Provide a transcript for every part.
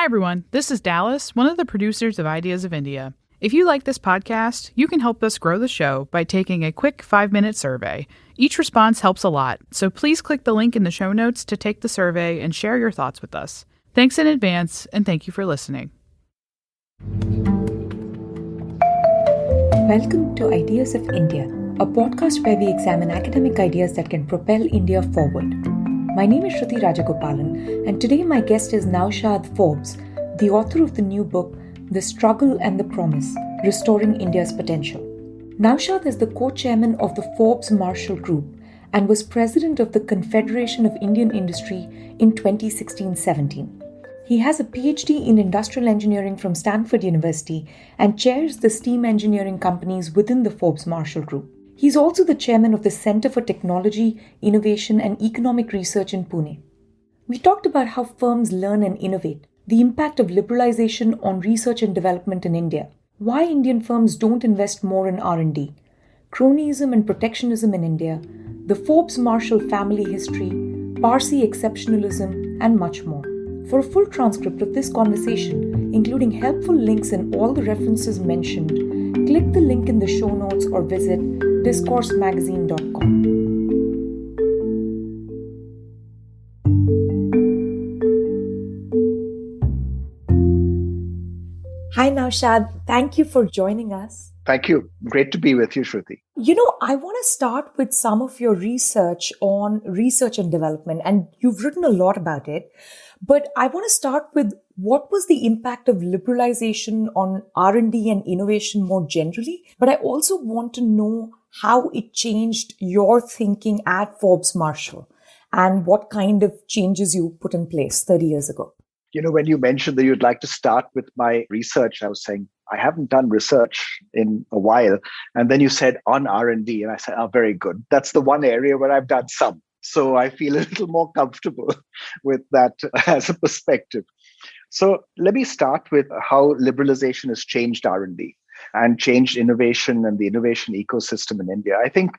Hi, everyone. This is Dallas, one of the producers of Ideas of India. If you like this podcast, you can help us grow the show by taking a quick 5-minute survey. Each response helps a lot, so please click the link in the show notes to take the survey and share your thoughts with us. Thanks in advance, and thank you for listening. Welcome to Ideas of India, a podcast where we examine academic ideas that can propel India forward. My name is Shruti Rajagopalan, and today my guest is Naushad Forbes, the author of the new book, The Struggle and the Promise, Restoring India's Potential. Naushad is the co-chairman of the Forbes Marshall Group and was president of the Confederation of Indian Industry in 2016-17. He has a PhD in industrial engineering from Stanford University and chairs the steam engineering companies within the Forbes Marshall Group. He's also the chairman of the Center for Technology, Innovation and Economic Research in Pune. We talked about how firms learn and innovate, the impact of liberalization on research and development in India, why Indian firms don't invest more in R&D, cronyism and protectionism in India, the Forbes Marshall family history, Parsi exceptionalism, and much more. For a full transcript of this conversation, including helpful links and all the references mentioned, click the link in the show notes or visit discoursemagazine.com. Hi Naushad, thank you for joining us. Thank you. Great to be with you, Shruti. I want to start with some of your research on research and development, and you've written a lot about it. But I want to start with what was the impact of liberalization on R&D and innovation more generally? But I also want to know how it changed your thinking at Forbes Marshall and what kind of changes you put in place 30 years ago. When you mentioned that you'd like to start with my research, I was saying, I haven't done research in a while. And then you said on R&D, and I said, oh, very good. That's the one area where I've done some. So I feel a little more comfortable with that as a perspective. So let me start with how liberalization has changed R&D and changed innovation and the innovation ecosystem in India. I think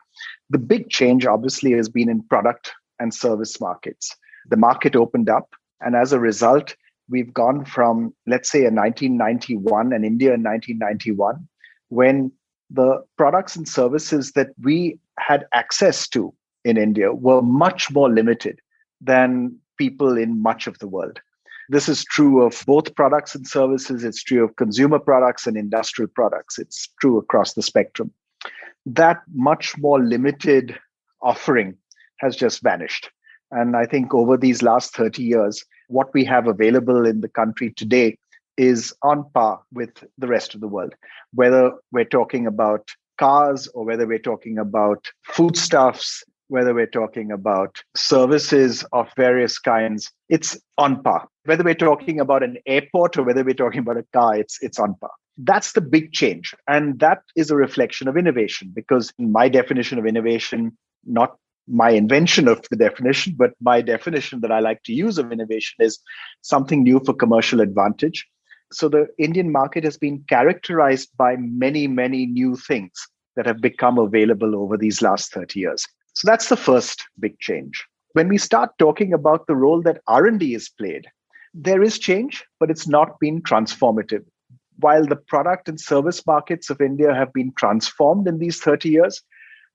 the big change obviously has been in product and service markets. The market opened up, and as a result, we've gone from, let's say, in 1991 and India in 1991, when the products and services that we had access to in India were much more limited than people in much of the world. This is true of both products and services. It's true of consumer products and industrial products. It's true across the spectrum. That much more limited offering has just vanished. And I think over these last 30 years, what we have available in the country today is on par with the rest of the world. Whether we're talking about cars or whether we're talking about foodstuffs, whether we're talking about services of various kinds, it's on par. Whether we're talking about an airport or whether we're talking about a car, it's on par. That's the big change. And that is a reflection of innovation, because my definition of innovation, not my invention of the definition, but my definition that I like to use of innovation is something new for commercial advantage. So the Indian market has been characterized by many, many new things that have become available over these last 30 years. So that's the first big change. When we start talking about the role that R&D has played, there is change, but it's not been transformative. While the product and service markets of India have been transformed in these 30 years,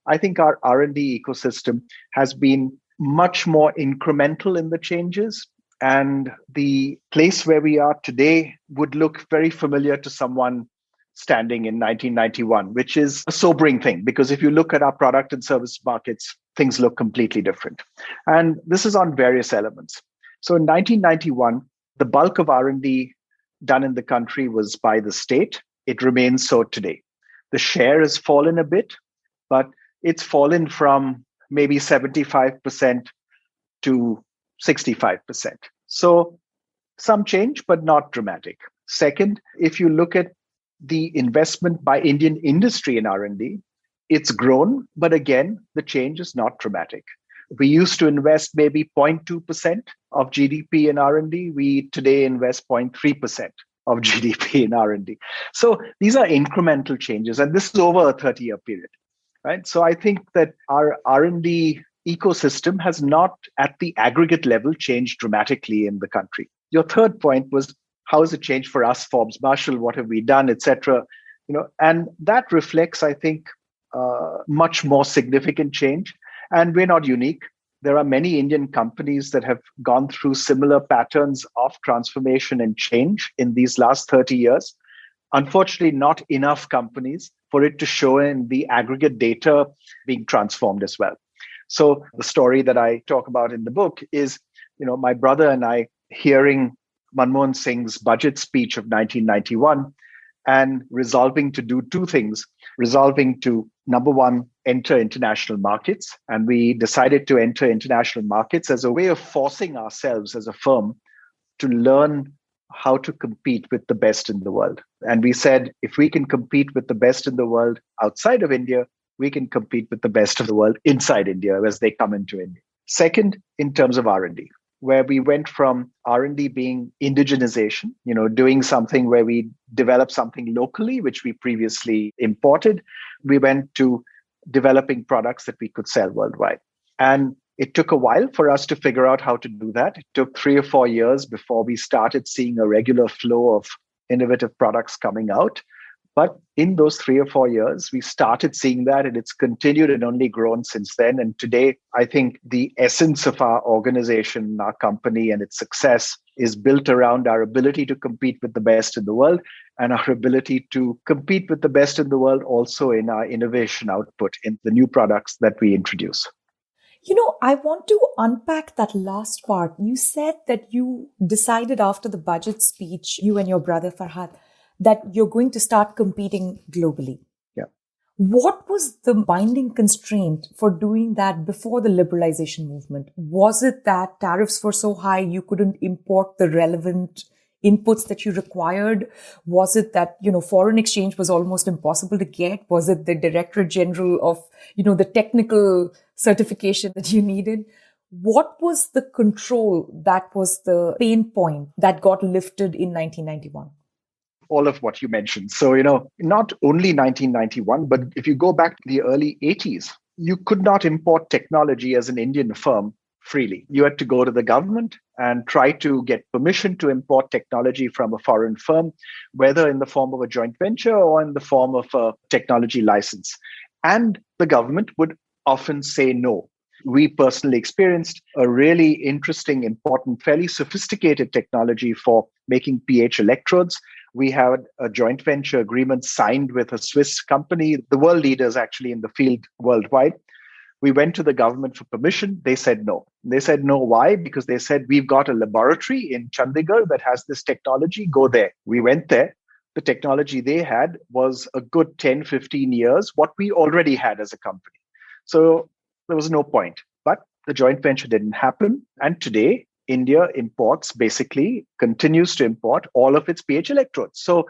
I think our R&D ecosystem has been much more incremental in the changes. And the place where we are today would look very familiar to someone standing in 1991, which is a sobering thing, because if you look at our product and service markets, things look completely different. And this is on various elements. So in 1991, the bulk of R&D done in the country was by the state. It remains so today. The share has fallen a bit, but it's fallen from maybe 75% to 65%. So some change, but not dramatic. Second, if you look at the investment by Indian industry in R&D, it's grown, but again, the change is not dramatic. We used to invest maybe 0.2% of GDP in R&D. We today invest 0.3% of GDP in R&D. So these are incremental changes, and this is over a 30-year period, right? So I think that our R&D ecosystem has not, at the aggregate level, changed dramatically in the country. Your third point was how has it changed for us, Forbes Marshall? What have we done, etc. And that reflects, I think, much more significant change. And we're not unique. There are many Indian companies that have gone through similar patterns of transformation and change in these last 30 years. Unfortunately, not enough companies for it to show in the aggregate data being transformed as well. So the story that I talk about in the book is, my brother and I hearing Manmohan Singh's budget speech of 1991 and resolving to do two things. Resolving to, number one, enter international markets. And we decided to enter international markets as a way of forcing ourselves as a firm to learn how to compete with the best in the world. And we said, if we can compete with the best in the world outside of India, we can compete with the best of the world inside India as they come into India. Second, in terms of R&D, where we went from R&D being indigenization, doing something where we develop something locally, which we previously imported. We went to developing products that we could sell worldwide. And it took a while for us to figure out how to do that. It took 3 or 4 years before we started seeing a regular flow of innovative products coming out. But in those 3 or 4 years, we started seeing that, and it's continued and only grown since then. And today, I think the essence of our organization, our company, and its success is built around our ability to compete with the best in the world and our ability to compete with the best in the world also in our innovation output in the new products that we introduce. I want to unpack that last part. You said that you decided after the budget speech, you and your brother Farhad, that you're going to start competing globally. Yeah. What was the binding constraint for doing that before the liberalization movement? Was it that tariffs were so high you couldn't import the relevant inputs that you required? Was it that, foreign exchange was almost impossible to get? Was it the Directorate General of, the technical certification that you needed? What was the control that was the pain point that got lifted in 1991? All of what you mentioned. So, not only 1991, but if you go back to the early 80s, you could not import technology as an Indian firm freely. You had to go to the government and try to get permission to import technology from a foreign firm, whether in the form of a joint venture or in the form of a technology license. And the government would often say no. We personally experienced a really interesting, important, fairly sophisticated technology for making pH electrodes. We had a joint venture agreement signed with a Swiss company, the world leaders actually in the field worldwide. We went to the government for permission. They said no. They said no. Why? Because they said, we've got a laboratory in Chandigarh that has this technology. Go there. We went there. The technology they had was a good 10, 15 years, what we already had as a company. So there was no point. But the joint venture didn't happen. And today, India continues to import all of its pH electrodes. So,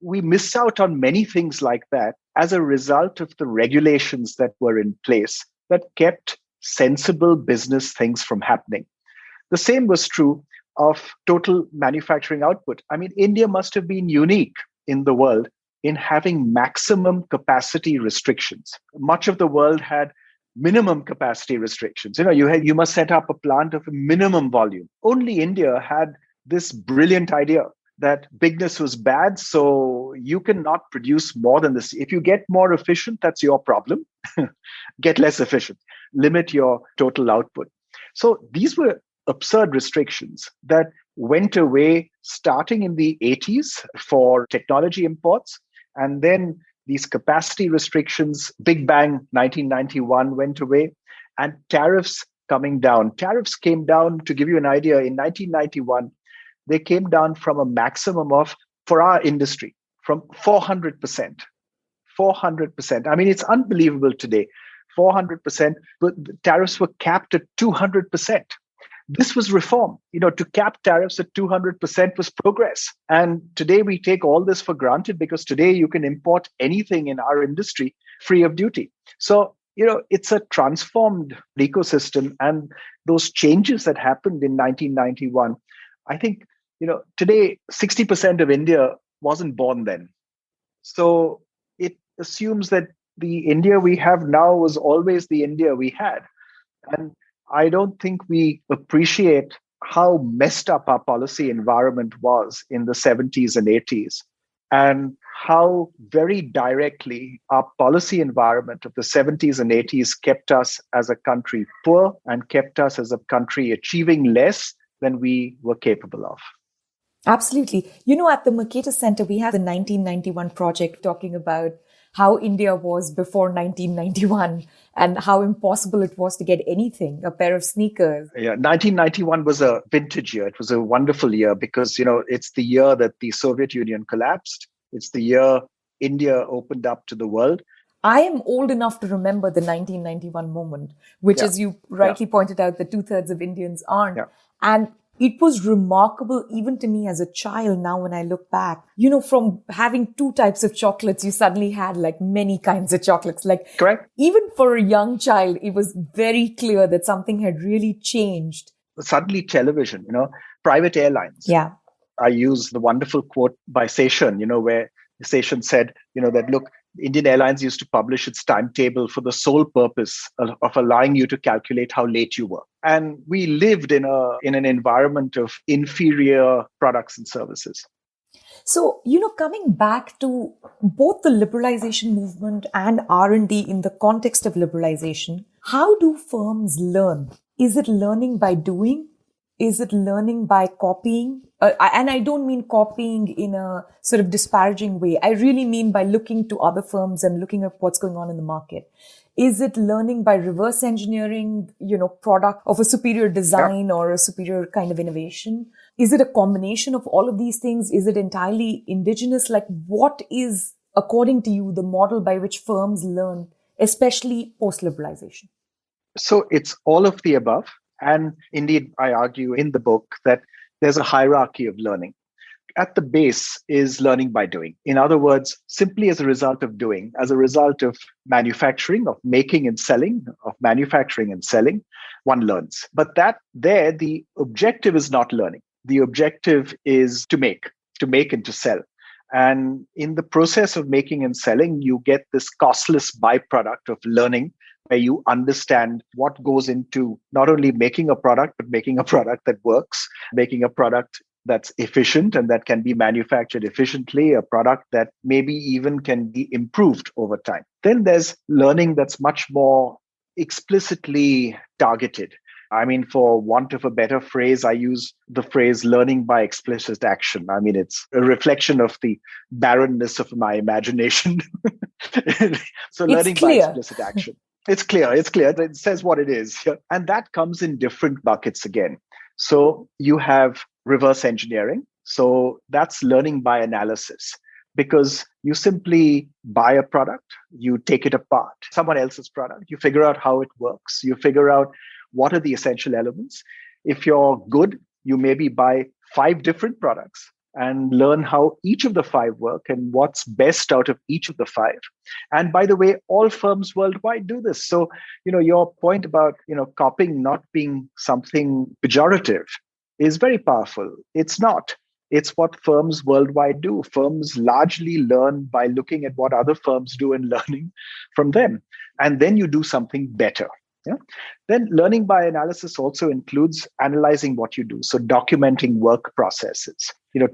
we miss out on many things like that as a result of the regulations that were in place that kept sensible business things from happening. The same was true of total manufacturing output. I mean, India must have been unique in the world in having maximum capacity restrictions. Much of the world had minimum capacity restrictions. You must set up a plant of a minimum volume. Only India had this brilliant idea that bigness was bad, so you cannot produce more than this. If you get more efficient, that's your problem. Get less efficient. Limit your total output. So these were absurd restrictions that went away starting in the 80s for technology imports, and then these capacity restrictions, Big Bang 1991 went away, and tariffs coming down. Tariffs came down, to give you an idea, in 1991, they came down from a maximum of, for our industry, from 400%. 400%. I mean, it's unbelievable today. 400%, but the tariffs were capped at 200%. This was reform. To cap tariffs at 200% was progress. And today we take all this for granted because today you can import anything in our industry free of duty. So, it's a transformed ecosystem. And those changes that happened in 1991, I think, today 60% of India wasn't born then. So it assumes that the India we have now was always the India we had. And I don't think we appreciate how messed up our policy environment was in the 70s and 80s, and how very directly our policy environment of the 70s and 80s kept us as a country poor and kept us as a country achieving less than we were capable of. Absolutely. At the Mercator Center, we have the 1991 project talking about how India was before 1991 and how impossible it was to get anything, a pair of sneakers. Yeah, 1991 was a vintage year. It was a wonderful year because, it's the year that the Soviet Union collapsed. It's the year India opened up to the world. I am old enough to remember the 1991 moment, which, as you rightly pointed out, the 2/3 of Indians aren't. Yeah. And it was remarkable, even to me as a child now when I look back, from having 2 types of chocolates, you suddenly had like many kinds of chocolates. Correct. Even for a young child, it was very clear that something had really changed. Suddenly television, private airlines. Yeah. I use the wonderful quote by Seshan, where Seshan said, that, look, Indian Airlines used to publish its timetable for the sole purpose of allowing you to calculate how late you were. And we lived in an environment of inferior products and services. So, coming back to both the liberalization movement and R&D in the context of liberalization, how do firms learn? Is it learning by doing? Is it learning by copying? And I don't mean copying in a sort of disparaging way. I really mean by looking to other firms and looking at what's going on in the market. Is it learning by reverse engineering, product of a superior design or a superior kind of innovation? Is it a combination of all of these things? Is it entirely indigenous? What is, according to you, the model by which firms learn, especially post-liberalization? So it's all of the above. And indeed, I argue in the book that there's a hierarchy of learning. At the base is learning by doing. In other words, simply as a result of doing, as a result of manufacturing, of making and selling, of manufacturing and selling, one learns. But the objective is not learning. The objective is to make and to sell. And in the process of making and selling, you get this costless byproduct of learning, where you understand what goes into not only making a product, but making a product that works, making a product that's efficient and that can be manufactured efficiently, a product that maybe even can be improved over time. Then there's learning that's much more explicitly targeted. I mean, for want of a better phrase, I use the phrase learning by explicit action. I mean, it's a reflection of the barrenness of my imagination. So learning by explicit action. It's clear. It says what it is. And that comes in different buckets again. So you have reverse engineering. So that's learning by analysis, because you simply buy a product, you take it apart, someone else's product, you figure out how it works, you figure out what are the essential elements. If you're good, you maybe buy 5 different products and learn how each of the 5 work and what's best out of each of the 5. And by the way, all firms worldwide do this. So, your point about, copying not being something pejorative is very powerful. It's not. It's what firms worldwide do. Firms largely learn by looking at what other firms do and learning from them. And then you do something better. Yeah. Then learning by analysis also includes analyzing what you do. So documenting work processes,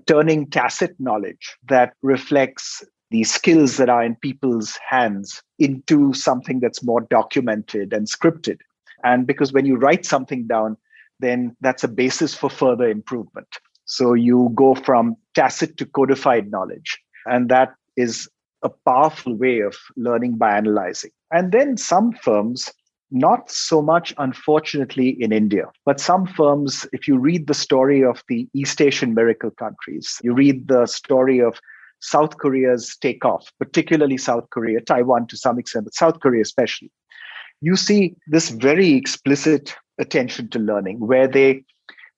turning tacit knowledge that reflects the skills that are in people's hands into something that's more documented and scripted. And because when you write something down, then that's a basis for further improvement. So you go from tacit to codified knowledge. And that is a powerful way of learning by analyzing. And then some firms, not so much, unfortunately, in India. But some firms, if you read the story of the East Asian miracle countries, you read the story of South Korea's takeoff, particularly South Korea, Taiwan to some extent, but South Korea especially, you see this very explicit attention to learning, where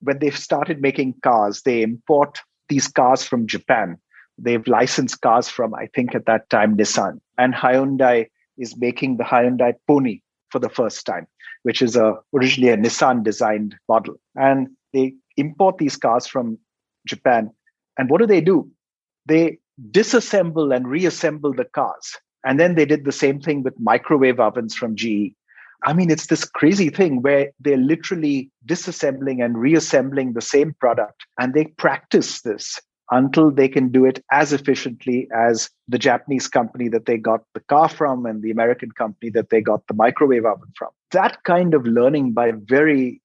when they've started making cars, they import these cars from Japan. They've licensed cars from, I think at that time, Nissan. And Hyundai is making the Hyundai Pony for the first time, which is originally a Nissan-designed model. And they import these cars from Japan. And what do? They disassemble and reassemble the cars. And then they did the same thing with microwave ovens from GE. I mean, it's this crazy thing where they're literally disassembling and reassembling the same product, and they practice this until they can do it as efficiently as the Japanese company that they got the car from and the American company that they got the microwave oven from. That kind of learning by very,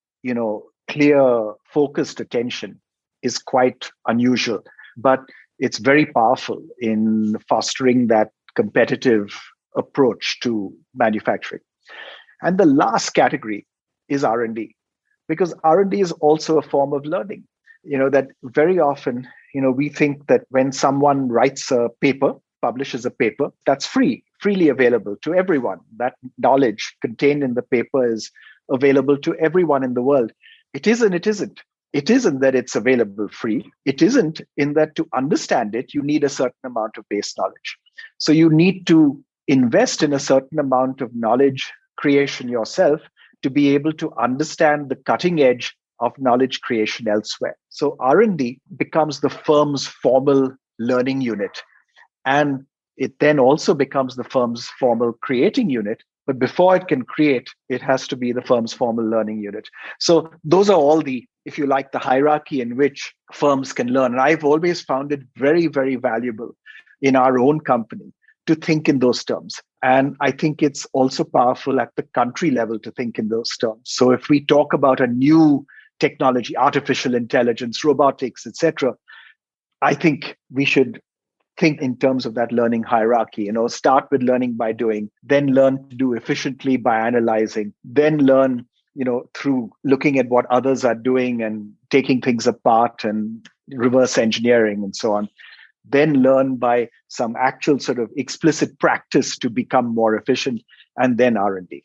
clear, focused attention is quite unusual, but it's very powerful in fostering that competitive approach to manufacturing. And the last category is R&D, because R&D is also a form of learning. That very often, we think that when someone writes a paper, publishes a paper, that's freely available to everyone. That knowledge contained in the paper is available to everyone in the world. It isn't. It isn't that it's available free. It isn't in that to understand it, you need a certain amount of base knowledge. So you need to invest in a certain amount of knowledge creation yourself to be able to understand the cutting edge of knowledge creation elsewhere. So R&D becomes the firm's formal learning unit. And it then also becomes the firm's formal creating unit. But before it can create, it has to be the firm's formal learning unit. So those are all the, if you like, the hierarchy in which firms can learn. And I've always found it very, very valuable in our own company to think in those terms. And I think it's also powerful at the country level to think in those terms. So if we talk about a new technology, artificial intelligence, robotics, etc., I think we should think in terms of that learning hierarchy. Start with learning by doing, then learn to do efficiently by analyzing, then learn, through looking at what others are doing and taking things apart and reverse engineering and so on. Then learn by some actual sort of explicit practice to become more efficient, and then R&D.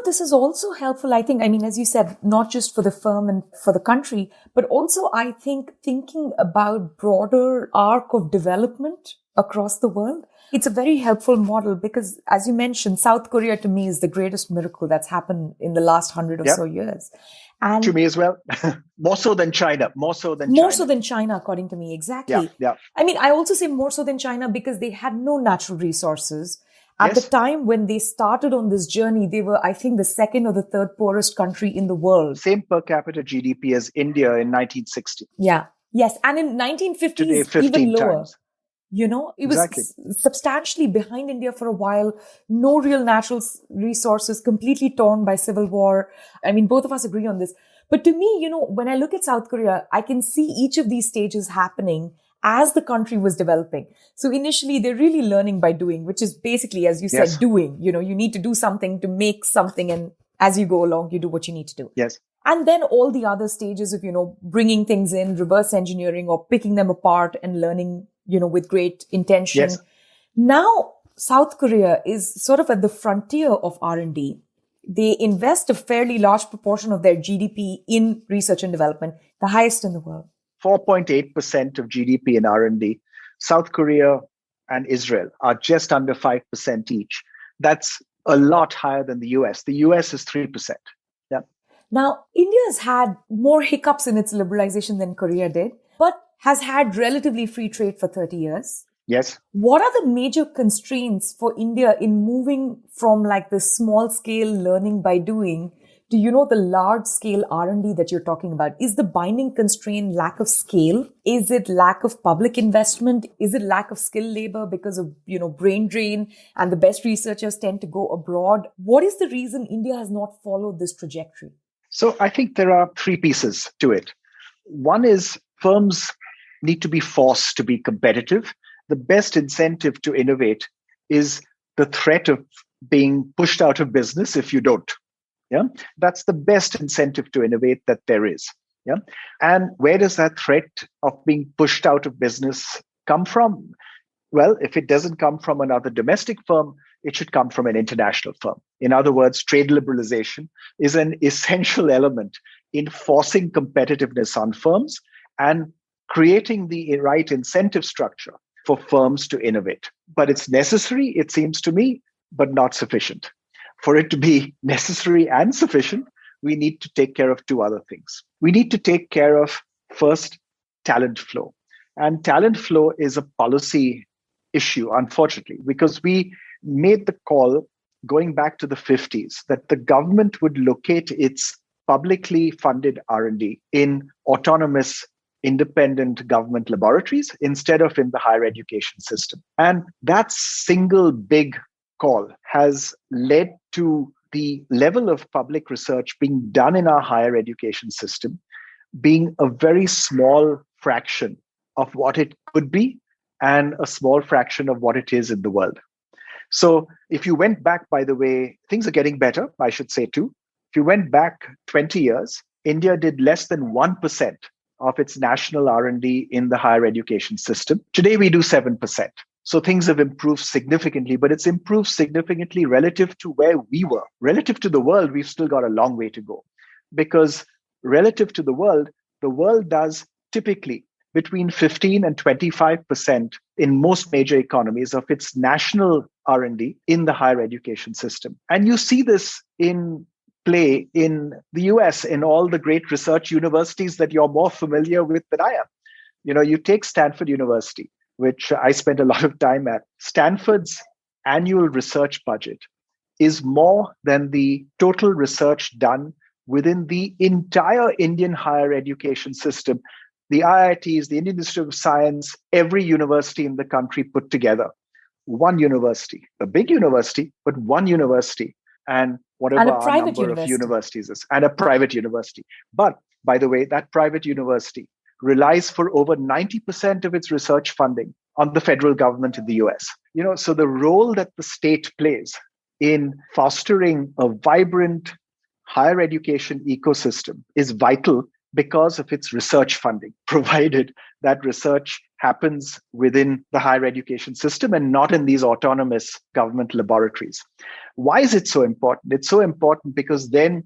This is also helpful, I think, as you said, not just for the firm and for the country, but also I think thinking about broader arc of development across the world. It's a very helpful model because, as you mentioned, South Korea to me is the greatest miracle that's happened in the last 100 or so years. And to me as well. More so than China, More so than China, according to me. Exactly. Yeah. I also say more so than China because they had no natural resources. At the time when they started on this journey, they were, I think, the second or the third poorest country in the world. Same per capita GDP as India in 1960. Yeah. Yes. And in 1950s, today, 15 even lower. times. It was substantially behind India for a while. No real natural resources, completely torn by civil war. Both of us agree on this. But to me, when I look at South Korea, I can see each of these stages happening as the country was developing. So initially, they're really learning by doing, which is basically, as you said, doing. You need to do something to make something. And as you go along, you do what you need to do. Yes. And then all the other stages of, bringing things in, reverse engineering or picking them apart and learning, with great intention. Yes. Now, South Korea is sort of at the frontier of R&D. They invest a fairly large proportion of their GDP in research and development, the highest in the world. 4.8% of GDP in R&D. South Korea and Israel are just under 5% each. That's a lot higher than the US. The US is 3%. Yeah. Now, India has had more hiccups in its liberalization than Korea did, but has had relatively free trade for 30 years. Yes. What are the major constraints for India in moving from the small scale learning by doing to, the large scale R&D that you're talking about? Is the binding constraint lack of scale? Is it lack of public investment? Is it lack of skilled labor because of, brain drain and the best researchers tend to go abroad? What is the reason India has not followed this trajectory? So I think there are three pieces to it. One is firms need to be forced to be competitive. The best incentive to innovate is the threat of being pushed out of business if you don't. Yeah, that's the best incentive to innovate that there is. Yeah, and where does that threat of being pushed out of business come from? Well, if it doesn't come from another domestic firm, it should come from an international firm. In other words, trade liberalization is an essential element in forcing competitiveness on firms and creating the right incentive structure for firms to innovate. But it's necessary, it seems to me, but not sufficient. For it to be necessary and sufficient, we need to take care of two other things. We need to take care of, first, talent flow. And talent flow is a policy issue, unfortunately, because we made the call going back to the 50s, that the government would locate its publicly funded R&D in autonomous independent government laboratories instead of in the higher education system. And that single big call has led to the level of public research being done in our higher education system being a very small fraction of what it could be and a small fraction of what it is in the world. So if you went back, by the way, things are getting better, I should say too. If you went back 20 years, India did less than 1% of its national R&D in the higher education system. Today, we do 7%. So things have improved significantly, but it's improved significantly relative to where we were. Relative to the world, we've still got a long way to go. Because relative to the world does typically between 15 and 25% in most major economies of its national R&D in the higher education system. And you see this in play in the US, in all the great research universities that you're more familiar with than I am. You know, you take Stanford University, which I spent a lot of time at. Stanford's annual research budget is more than the total research done within the entire Indian higher education system. The IITs, the Indian Institute of Science, every university in the country put together. One university, a big university, but one university. And whatever our number of universities is, and a private university. But by the way, that private university relies for over 90% of its research funding on the federal government in the US. You know, so the role that the state plays in fostering a vibrant higher education ecosystem is vital because of its research funding, provided that research happens within the higher education system and not in these autonomous government laboratories. Why is it so important? It's so important because then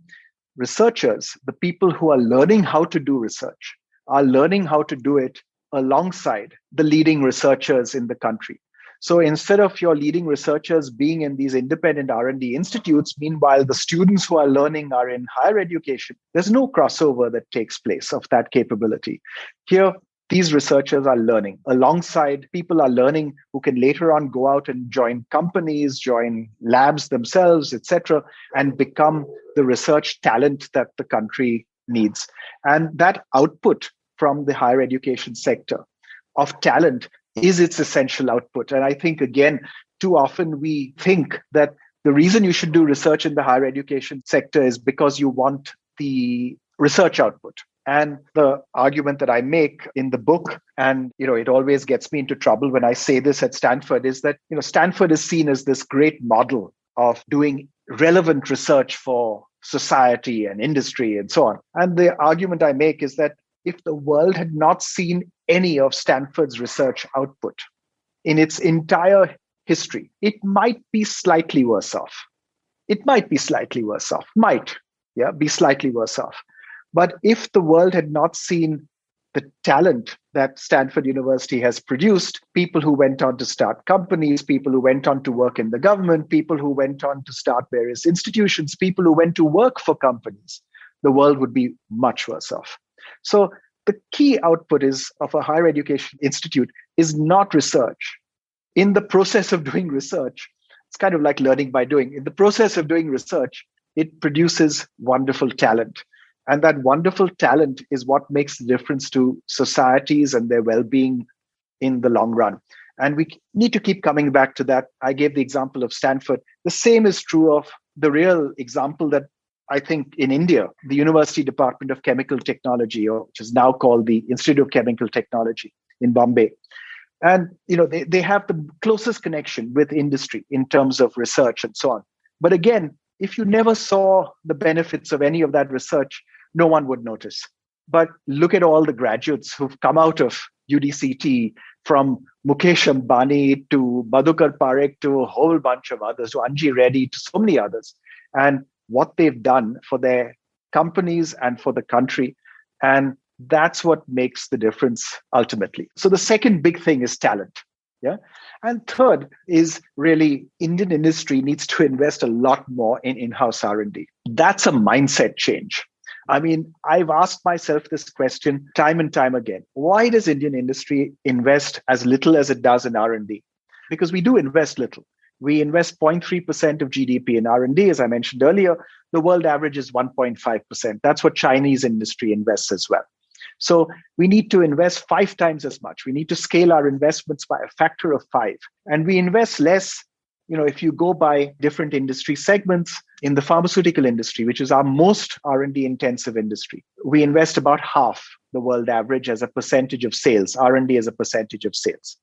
researchers, the people who are learning how to do research, are learning how to do it alongside the leading researchers in the country. So instead of your leading researchers being in these independent R&D institutes, meanwhile, the students who are learning are in higher education, there's no crossover that takes place of that capability. Here, these researchers are learning alongside people are learning who can later on go out and join companies, join labs themselves, etc., and become the research talent that the country needs. And that output from the higher education sector of talent is its essential output. And I think, again, too often we think that the reason you should do research in the higher education sector is because you want the research output. And the argument that I make in the book, and it always gets me into trouble when I say this at Stanford, is that Stanford is seen as this great model of doing relevant research for society and industry and so on. And the argument I make is that if the world had not seen any of Stanford's research output in its entire history, it might be slightly worse off. It might be slightly worse off. Be slightly worse off. But if the world had not seen the talent that Stanford University has produced, people who went on to start companies, people who went on to work in the government, people who went on to start various institutions, people who went to work for companies, the world would be much worse off. So the key output of a higher education institute is not research. In the process of doing research, it's kind of like learning by doing. In the process of doing research, it produces wonderful talent. And that wonderful talent is what makes the difference to societies and their well-being in the long run. And we need to keep coming back to that. I gave the example of Stanford. The same is true of the real example that I think in India, the University Department of Chemical Technology, which is now called the Institute of Chemical Technology in Bombay. And they have the closest connection with industry in terms of research and so on. But again, if you never saw the benefits of any of that research, no one would notice. But look at all the graduates who've come out of UDCT, from Mukesh Ambani to Madhukar Parekh to a whole bunch of others, to Anji Reddy, to so many others. And what they've done for their companies and for the country. And that's what makes the difference ultimately. So the second big thing is talent. Yeah. And third is really Indian industry needs to invest a lot more in in-house R&D. That's a mindset change. I mean, I've asked myself this question time and time again. Why does Indian industry invest as little as it does in R&D? Because we do invest little. We invest 0.3% of GDP in R&D, as I mentioned earlier. The world average is 1.5%. That's what Chinese industry invests as well. So we need to invest 5 times as much. We need to scale our investments by a factor of 5. And we invest less, if you go by different industry segments. In the pharmaceutical industry, which is our most R&D intensive industry, we invest about half the world average as a percentage of sales, R&D as a percentage of sales.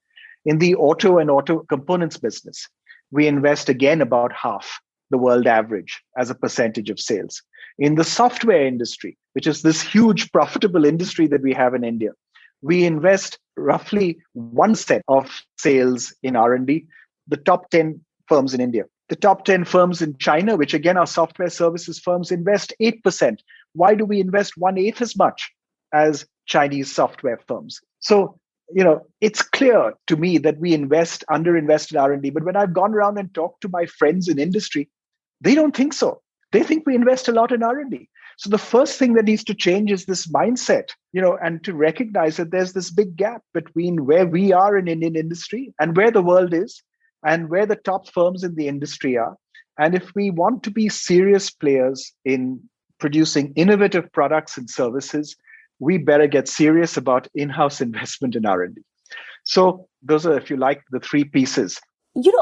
In the auto and auto components business, we invest again about half the world average as a percentage of sales. In the software industry, which is this huge profitable industry that we have in India, we invest roughly 1% of sales in R&D. The top 10 firms in India. The top 10 firms in China, which again are software services firms, invest 8%. Why do we invest 1/8 as much as Chinese software firms? So, it's clear to me that we underinvest in R&D. But when I've gone around and talked to my friends in industry, they don't think so. They think we invest a lot in R&D. So the first thing that needs to change is this mindset, and to recognize that there's this big gap between where we are in Indian industry and where the world is, and where the top firms in the industry are. And if we want to be serious players in producing innovative products and services, we better get serious about in-house investment in R&D. So those are, if you like, the 3 pieces.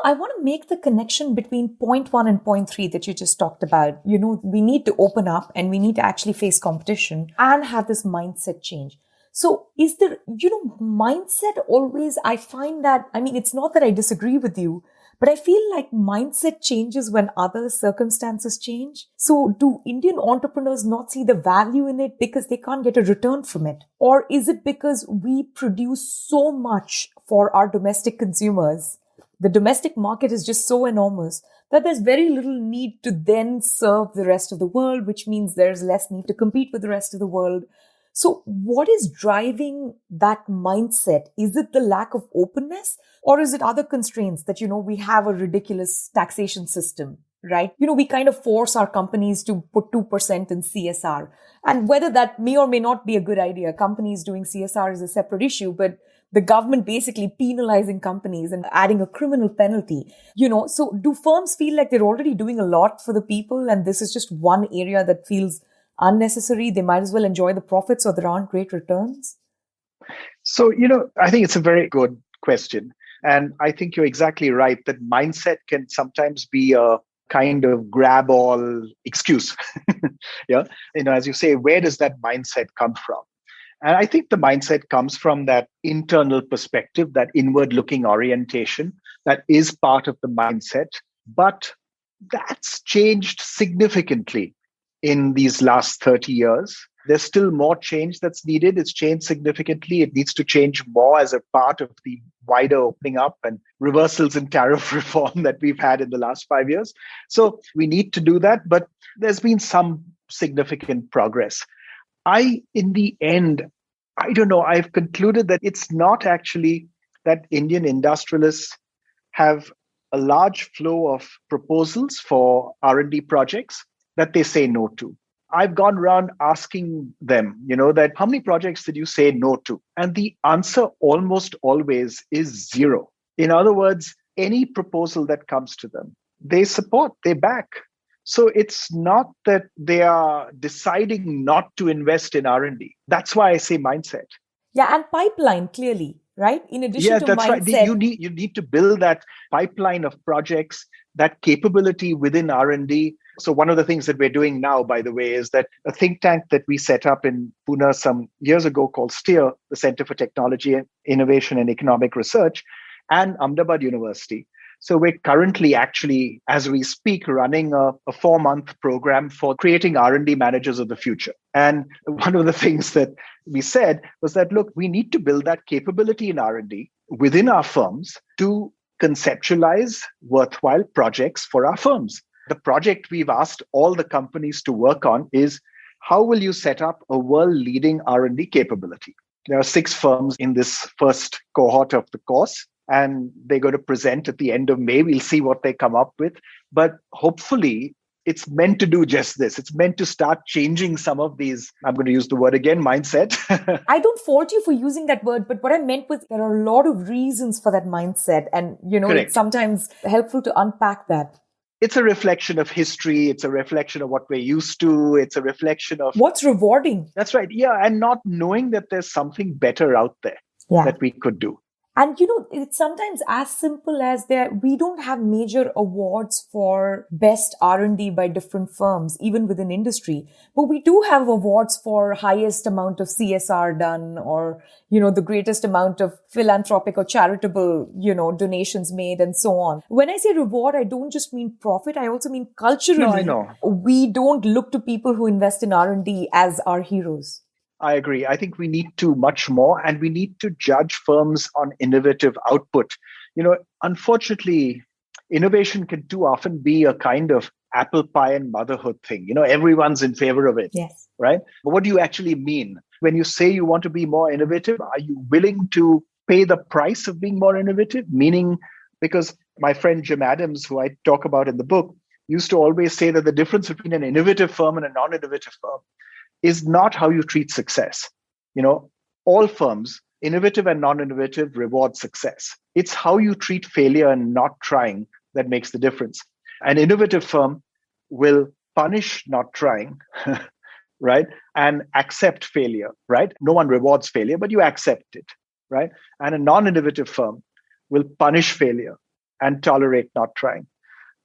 I want to make the connection between point 1 and point 3 that you just talked about. We need to open up and we need to actually face competition and have this mindset change. So is there, mindset always, I find that, it's not that I disagree with you, but I feel like mindset changes when other circumstances change. So do Indian entrepreneurs not see the value in it because they can't get a return from it? Or is it because we produce so much for our domestic consumers? The domestic market is just so enormous that there's very little need to then serve the rest of the world, which means there's less need to compete with the rest of the world. So what is driving that mindset? Is it the lack of openness, or is it other constraints that, we have a ridiculous taxation system, right? We kind of force our companies to put 2% in CSR. And whether that may or may not be a good idea, companies doing CSR is a separate issue, but the government basically penalizing companies and adding a criminal penalty, so do firms feel like they're already doing a lot for the people and this is just one area that feels unnecessary? They might as well enjoy the profits or there aren't great returns? So, I think it's a very good question. And I think you're exactly right that mindset can sometimes be a kind of grab all excuse. Yeah. As you say, where does that mindset come from? And I think the mindset comes from that internal perspective, that inward looking orientation that is part of the mindset. But that's changed significantly in these last 30 years. There's still more change that's needed. It's changed significantly. It needs to change more as a part of the wider opening up and reversals in tariff reform that we've had in the last 5 years. So we need to do that, but there's been some significant progress. In the end, I don't know, I've concluded that it's not actually that Indian industrialists have a large flow of proposals for R&D projects that they say no to. I've gone around asking them, that how many projects did you say no to? And the answer almost always is 0. In other words, any proposal that comes to them, they support, they back. So it's not that they are deciding not to invest in R&D. That's why I say mindset. Yeah, and pipeline, clearly, right? In addition to that's mindset. Right. You need to build that pipeline of projects, that capability within R&D. So one of the things that we're doing now, by the way, is that a think tank that we set up in Pune some years ago called STEER, the Center for Technology, Innovation and Economic Research, and Ahmedabad University. So we're currently actually, as we speak, running a 4-month program for creating R&D managers of the future. And one of the things that we said was that, look, we need to build that capability in R&D within our firms to conceptualize worthwhile projects for our firms. The project we've asked all the companies to work on is, how will you set up a world-leading R&D capability? There are 6 firms in this first cohort of the course, and they're going to present at the end of May. We'll see what they come up with. But hopefully, it's meant to do just this. It's meant to start changing some of these, I'm going to use the word again, mindset. I don't fault you for using that word, but what I meant was there are a lot of reasons for that mindset. And, Correct. it's sometimes helpful to unpack that. It's a reflection of history. It's a reflection of what we're used to. It's a reflection of what's rewarding. That's right. Yeah. And not knowing that there's something better out there that we could do. And, it's sometimes as simple as we don't have major awards for best R&D by different firms, even within industry. But we do have awards for highest amount of CSR done or, the greatest amount of philanthropic or charitable, donations made and so on. When I say reward, I don't just mean profit. I also mean culturally. No, I know. We don't look to people who invest in R&D as our heroes. I agree. I think we need to much more, and we need to judge firms on innovative output. Unfortunately, innovation can too often be a kind of apple pie and motherhood thing. Everyone's in favor of it. Yes. Right? But what do you actually mean? When you say you want to be more innovative, are you willing to pay the price of being more innovative? Meaning, because my friend Jim Adams, who I talk about in the book, used to always say that the difference between an innovative firm and a non-innovative firm is not how you treat success. All firms, innovative and non-innovative, reward success. It's how you treat failure and not trying that makes the difference. An innovative firm will punish not trying, right? And accept failure, right? No one rewards failure, but you accept it, right? And a non-innovative firm will punish failure and tolerate not trying.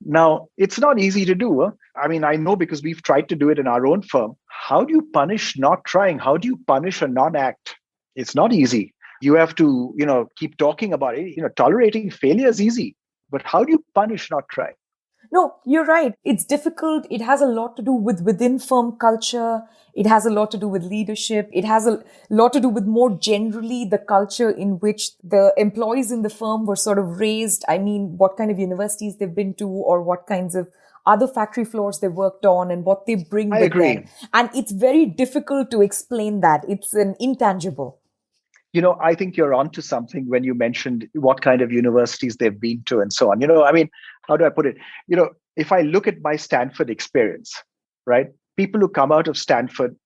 Now, it's not easy to do. I know because we've tried to do it in our own firm. How do you punish not trying? How do you punish a non-act? It's not easy. You have to, keep talking about it. Tolerating failure is easy, but how do you punish not trying? No, you're right. It's difficult. It has a lot to do with within firm culture. It has a lot to do with leadership. It has a lot to do with more generally the culture in which the employees in the firm were sort of raised. What kind of universities they've been to or what kinds of other factory floors they worked on and what they bring with them. And it's very difficult to explain that. It's an intangible. I think you're onto something when you mentioned what kind of universities they've been to and so on. How do I put it? If I look at my Stanford experience, right? People who come out of Stanford,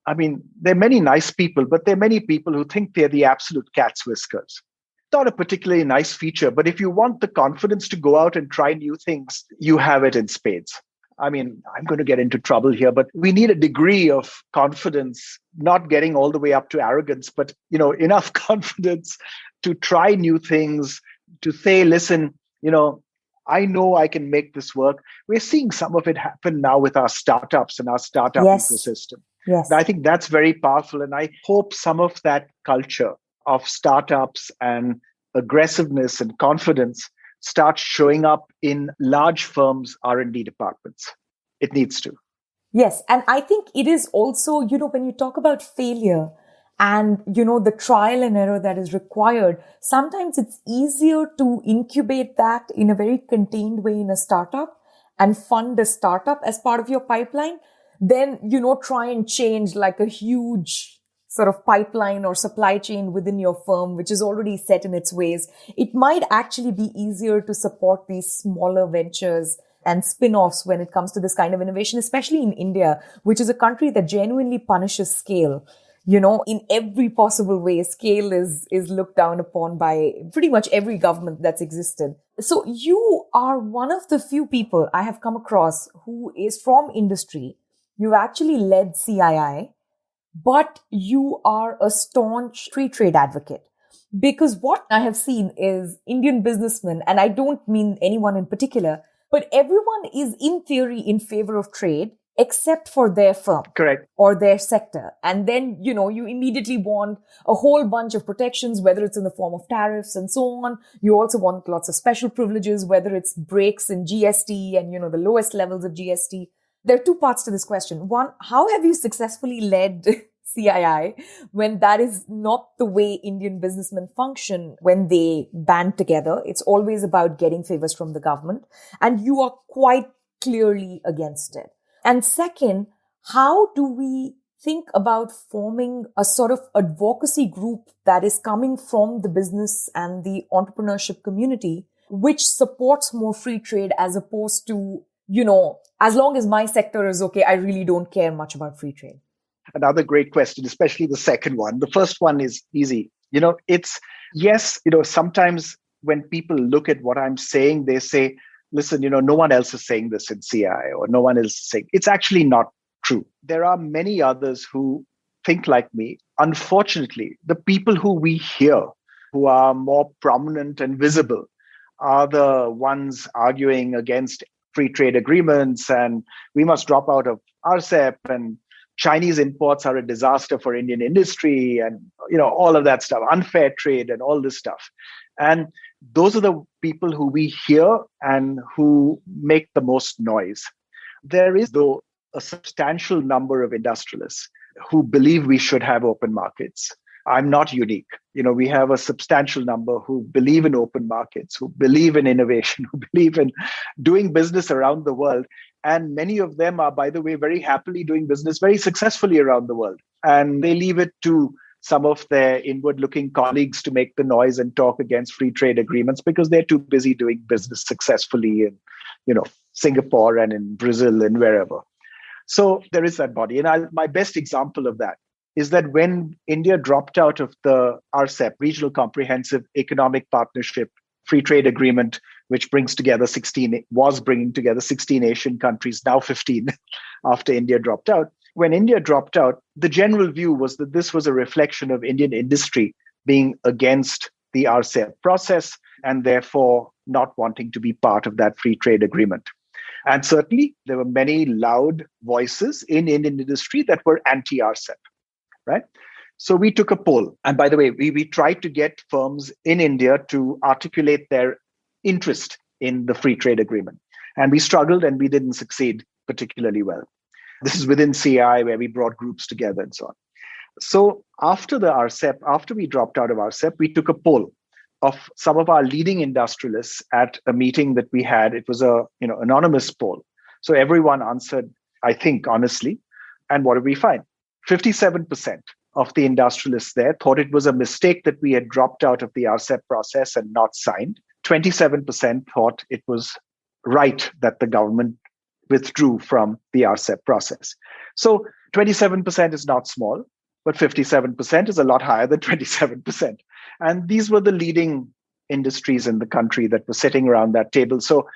there are many nice people, but there are many people who think they're the absolute cat's whiskers. Not a particularly nice feature, but if you want the confidence to go out and try new things, you have it in spades. I'm going to get into trouble here, but we need a degree of confidence, not getting all the way up to arrogance, but, enough confidence to try new things, to say, listen, I know I can make this work. We're seeing some of it happen now with our startups and our startup ecosystem. Yes. And I think that's very powerful. And I hope some of that culture of startups and aggressiveness and confidence starts showing up in large firms' R&D departments. It needs to. Yes. And I think it is also, when you talk about failure and, the trial and error that is required, sometimes it's easier to incubate that in a very contained way in a startup and fund a startup as part of your pipeline than, try and change like a huge sort of pipeline or supply chain within your firm, which is already set in its ways. It might actually be easier to support these smaller ventures and spin-offs when it comes to this kind of innovation, especially in India, which is a country that genuinely punishes scale. In every possible way, scale is looked down upon by pretty much every government that's existed. So you are one of the few people I have come across who is from industry. You've actually led CII. But you are a staunch free trade advocate. Because what I have seen is Indian businessmen, and I don't mean anyone in particular, but everyone is in theory in favor of trade, except for their firm. Correct. Or their sector. And then, you immediately want a whole bunch of protections, whether it's in the form of tariffs and so on. You also want lots of special privileges, whether it's breaks in GST and, the lowest levels of GST. There are two parts to this question. One, how have you successfully led CII when that is not the way Indian businessmen function when they band together? It's always about getting favors from the government. And you are quite clearly against it. And second, how do we think about forming a sort of advocacy group that is coming from the business and the entrepreneurship community, which supports more free trade as opposed to as long as my sector is okay, I really don't care much about free trade? Another great question, especially the second one. The first one is easy. It's yes, sometimes when people look at what I'm saying, they say, listen, no one else is saying this in CI or no one else is saying. It's actually not true. There are many others who think like me. Unfortunately, the people who we hear who are more prominent and visible are the ones arguing against free trade agreements and we must drop out of RCEP and Chinese imports are a disaster for Indian industry and all of that stuff, unfair trade and all this stuff. And those are the people who we hear and who make the most noise. There is, though, a substantial number of industrialists who believe we should have open markets. I'm not unique. We have a substantial number who believe in open markets, who believe in innovation, who believe in doing business around the world. And many of them are, by the way, very happily doing business very successfully around the world. And they leave it to some of their inward-looking colleagues to make the noise and talk against free trade agreements because they're too busy doing business successfully in, Singapore and in Brazil and wherever. So there is that body. And my best example of that is that when India dropped out of the RCEP, Regional Comprehensive Economic Partnership Free Trade Agreement, which was bringing together 16 Asian countries, now 15 after India dropped out. When India dropped out, the general view was that this was a reflection of Indian industry being against the RCEP process and therefore not wanting to be part of that free trade agreement. And certainly there were many loud voices in Indian industry that were anti-RCEP, right? So we took a poll. And by the way, we tried to get firms in India to articulate their interest in the free trade agreement. And we struggled and we didn't succeed particularly well. This is within CI where we brought groups together and so on. So after we dropped out of RCEP, we took a poll of some of our leading industrialists at a meeting that we had. It was a anonymous poll. So everyone answered, I think, honestly. And what did we find? 57% of the industrialists there thought it was a mistake that we had dropped out of the RCEP process and not signed. 27% thought it was right that the government withdrew from the RCEP process. So 27% is not small, but 57% is a lot higher than 27%. And these were the leading industries in the country that were sitting around that table. So,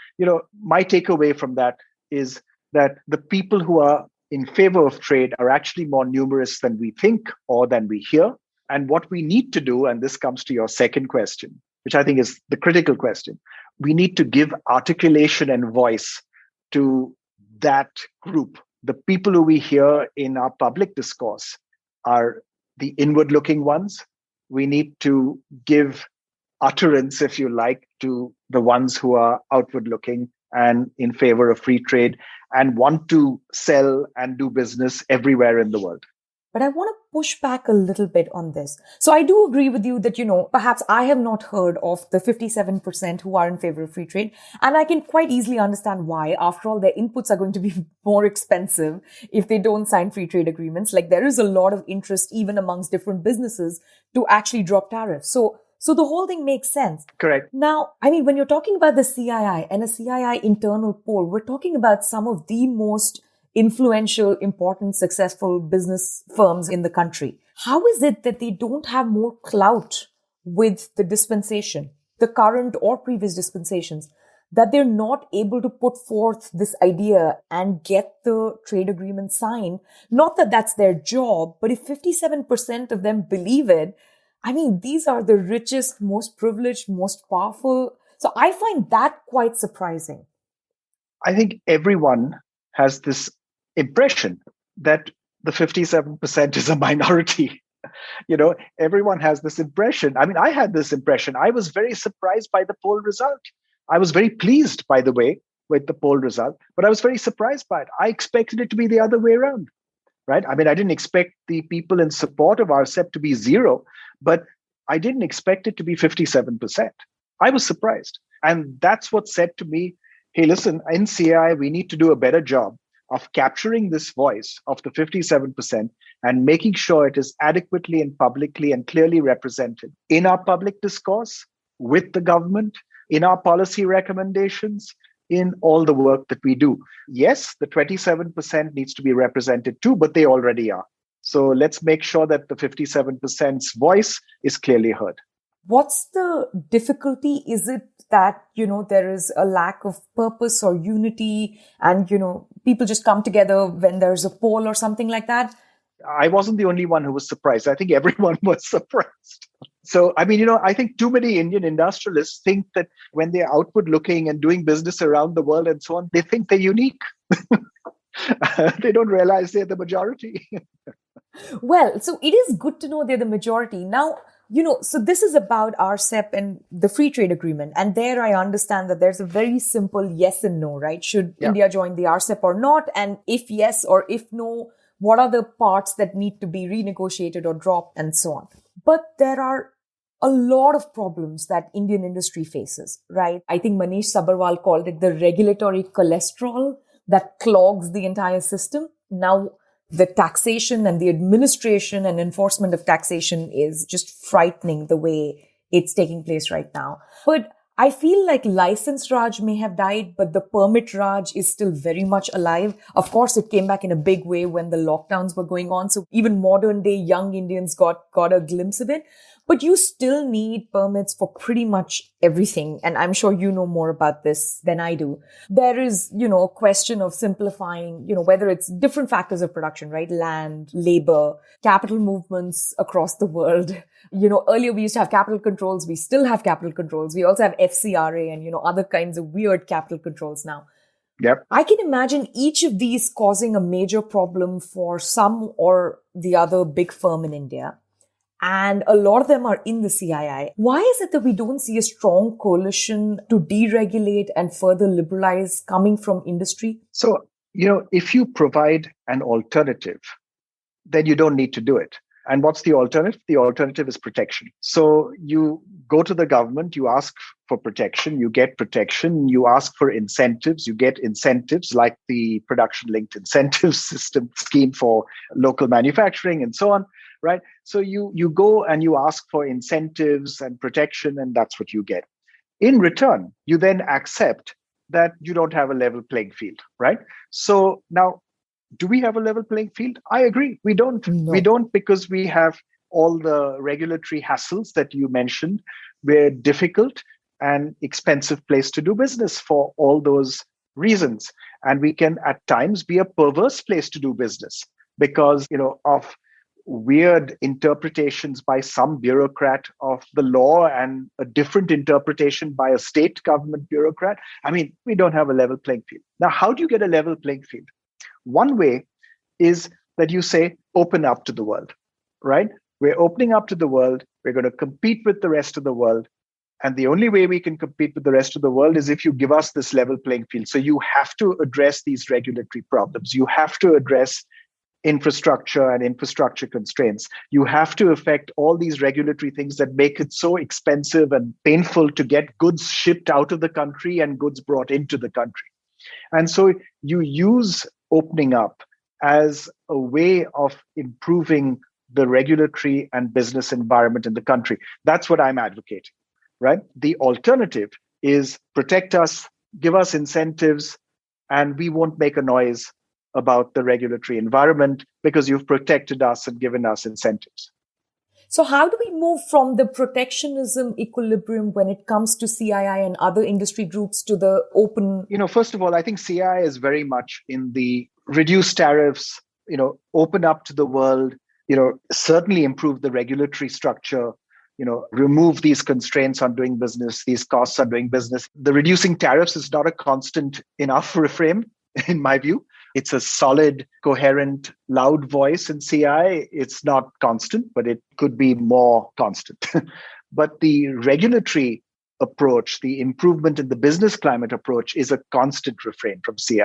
my takeaway from that is that the people who are in favor of trade are actually more numerous than we think or than we hear. And what we need to do, and this comes to your second question, which I think is the critical question, we need to give articulation and voice to that group. The people who we hear in our public discourse are the inward-looking ones. We need to give utterance, if you like, to the ones who are outward-looking and in favor of free trade and want to sell and do business everywhere in the world. But I want to push back a little bit on this. So I do agree with you that, perhaps I have not heard of the 57% who are in favor of free trade. And I can quite easily understand why. After all, their inputs are going to be more expensive if they don't sign free trade agreements. Like there is a lot of interest even amongst different businesses to actually drop tariffs. So the whole thing makes sense. Correct. Now, when you're talking about the CII and a CII internal poll, we're talking about some of the most influential, important, successful business firms in the country. How is it that they don't have more clout with the dispensation, the current or previous dispensations, that they're not able to put forth this idea and get the trade agreement signed? Not that that's their job, but if 57% of them believe it, these are the richest, most privileged, most powerful. So I find that quite surprising. I think everyone has this impression that the 57% is a minority. Everyone has this impression. I had this impression. I was very surprised by the poll result. I was very pleased, by the way, with the poll result, but I was very surprised by it. I expected it to be the other way around, right? I didn't expect the people in support of RCEP to be zero, but I didn't expect it to be 57%. I was surprised. And that's what said to me, hey, listen, in CI, we need to do a better job of capturing this voice of the 57% and making sure it is adequately and publicly and clearly represented in our public discourse, with the government, in our policy recommendations, in all the work that we do. Yes, the 27% needs to be represented too, but they already are. So let's make sure that the 57%'s voice is clearly heard. What's the difficulty? Is it that, there is a lack of purpose or unity and, people just come together when there's a poll or something like that? I wasn't the only one who was surprised. I think everyone was surprised. So, I think too many Indian industrialists think that when they're outward looking and doing business around the world and so on, they think they're unique. They don't realize they're the majority. Well, so it is good to know they're the majority. Now, so this is about RCEP and the free trade agreement. And there I understand that there's a very simple yes and no, right? Should India join the RCEP or not? And if yes or if no, what are the parts that need to be renegotiated or dropped and so on? But there are a lot of problems that Indian industry faces, right? I think Manish Sabharwal called it the regulatory cholesterol that clogs the entire system. Now, the taxation and the administration and enforcement of taxation is just frightening the way it's taking place right now. But I feel like license Raj may have died, but the permit Raj is still very much alive. Of course, it came back in a big way when the lockdowns were going on. So even modern day young Indians got a glimpse of it. But you still need permits for pretty much everything. And I'm sure you know more about this than I do. There is, a question of simplifying, whether it's different factors of production, right? Land, labor, capital movements across the world. Earlier we used to have capital controls. We still have capital controls. We also have FCRA and, other kinds of weird capital controls now. Yep. I can imagine each of these causing a major problem for some or the other big firm in India. And a lot of them are in the CII. Why is it that we don't see a strong coalition to deregulate and further liberalize coming from industry? So, if you provide an alternative, then you don't need to do it. And what's the alternative? The alternative is protection. So you go to the government, you ask for protection, you get protection, you ask for incentives, you get incentives like the production-linked incentive system scheme for local manufacturing and so on. Right. So you go and you ask for incentives and protection, and that's what you get. In return, you then accept that you don't have a level playing field. Right. So now, do we have a level playing field? I agree. We don't. No. We don't, because we have all the regulatory hassles that you mentioned. We're a difficult and expensive place to do business for all those reasons. And we can at times be a perverse place to do business because, of weird interpretations by some bureaucrat of the law and a different interpretation by a state government bureaucrat. We don't have a level playing field. Now, how do you get a level playing field? One way is that you say, open up to the world, right? We're opening up to the world. We're going to compete with the rest of the world. And the only way we can compete with the rest of the world is if you give us this level playing field. So you have to address these regulatory problems. You have to address infrastructure and infrastructure constraints. You have to affect all these regulatory things that make it so expensive and painful to get goods shipped out of the country and goods brought into the country. And so you use opening up as a way of improving the regulatory and business environment in the country. That's what I'm advocating, right? The alternative is protect us, give us incentives, and we won't make a noise about the regulatory environment because you've protected us and given us incentives. So how do we move from the protectionism equilibrium when it comes to CII and other industry groups to the open? First of all, I think CII is very much in the reduce tariffs, open up to the world, certainly improve the regulatory structure, remove these constraints on doing business, these costs on doing business. The reducing tariffs is not a constant enough refrain, in my view. It's a solid, coherent, loud voice in CI. It's not constant, but it could be more constant. But the regulatory approach, the improvement in the business climate approach is a constant refrain from CI.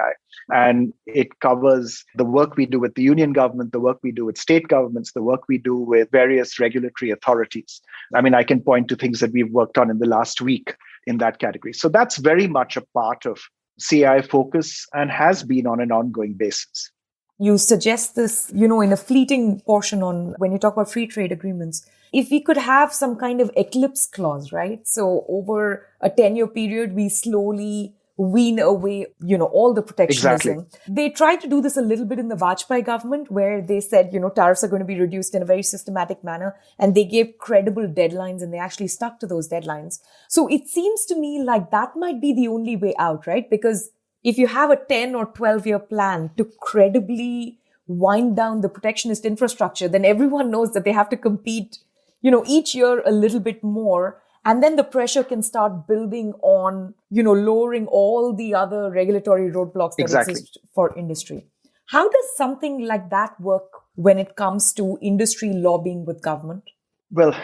And it covers the work we do with the union government, the work we do with state governments, the work we do with various regulatory authorities. I can point to things that we've worked on in the last week in that category. So that's very much a part of CI focus and has been on an ongoing basis. You suggest this, in a fleeting portion on when you talk about free trade agreements, if we could have some kind of eclipse clause, right? So over a 10-year period, we slowly wean away, all the protectionism. Exactly. They tried to do this a little bit in the Vajpayee government, where they said, tariffs are going to be reduced in a very systematic manner, and they gave credible deadlines, and they actually stuck to those deadlines. So it seems to me like that might be the only way out, right? Because if you have a 10 or 12-year plan to credibly wind down the protectionist infrastructure, then everyone knows that they have to compete, each year a little bit more. And then the pressure can start building on, lowering all the other regulatory roadblocks that exist for industry. How does something like that work when it comes to industry lobbying with government? Well,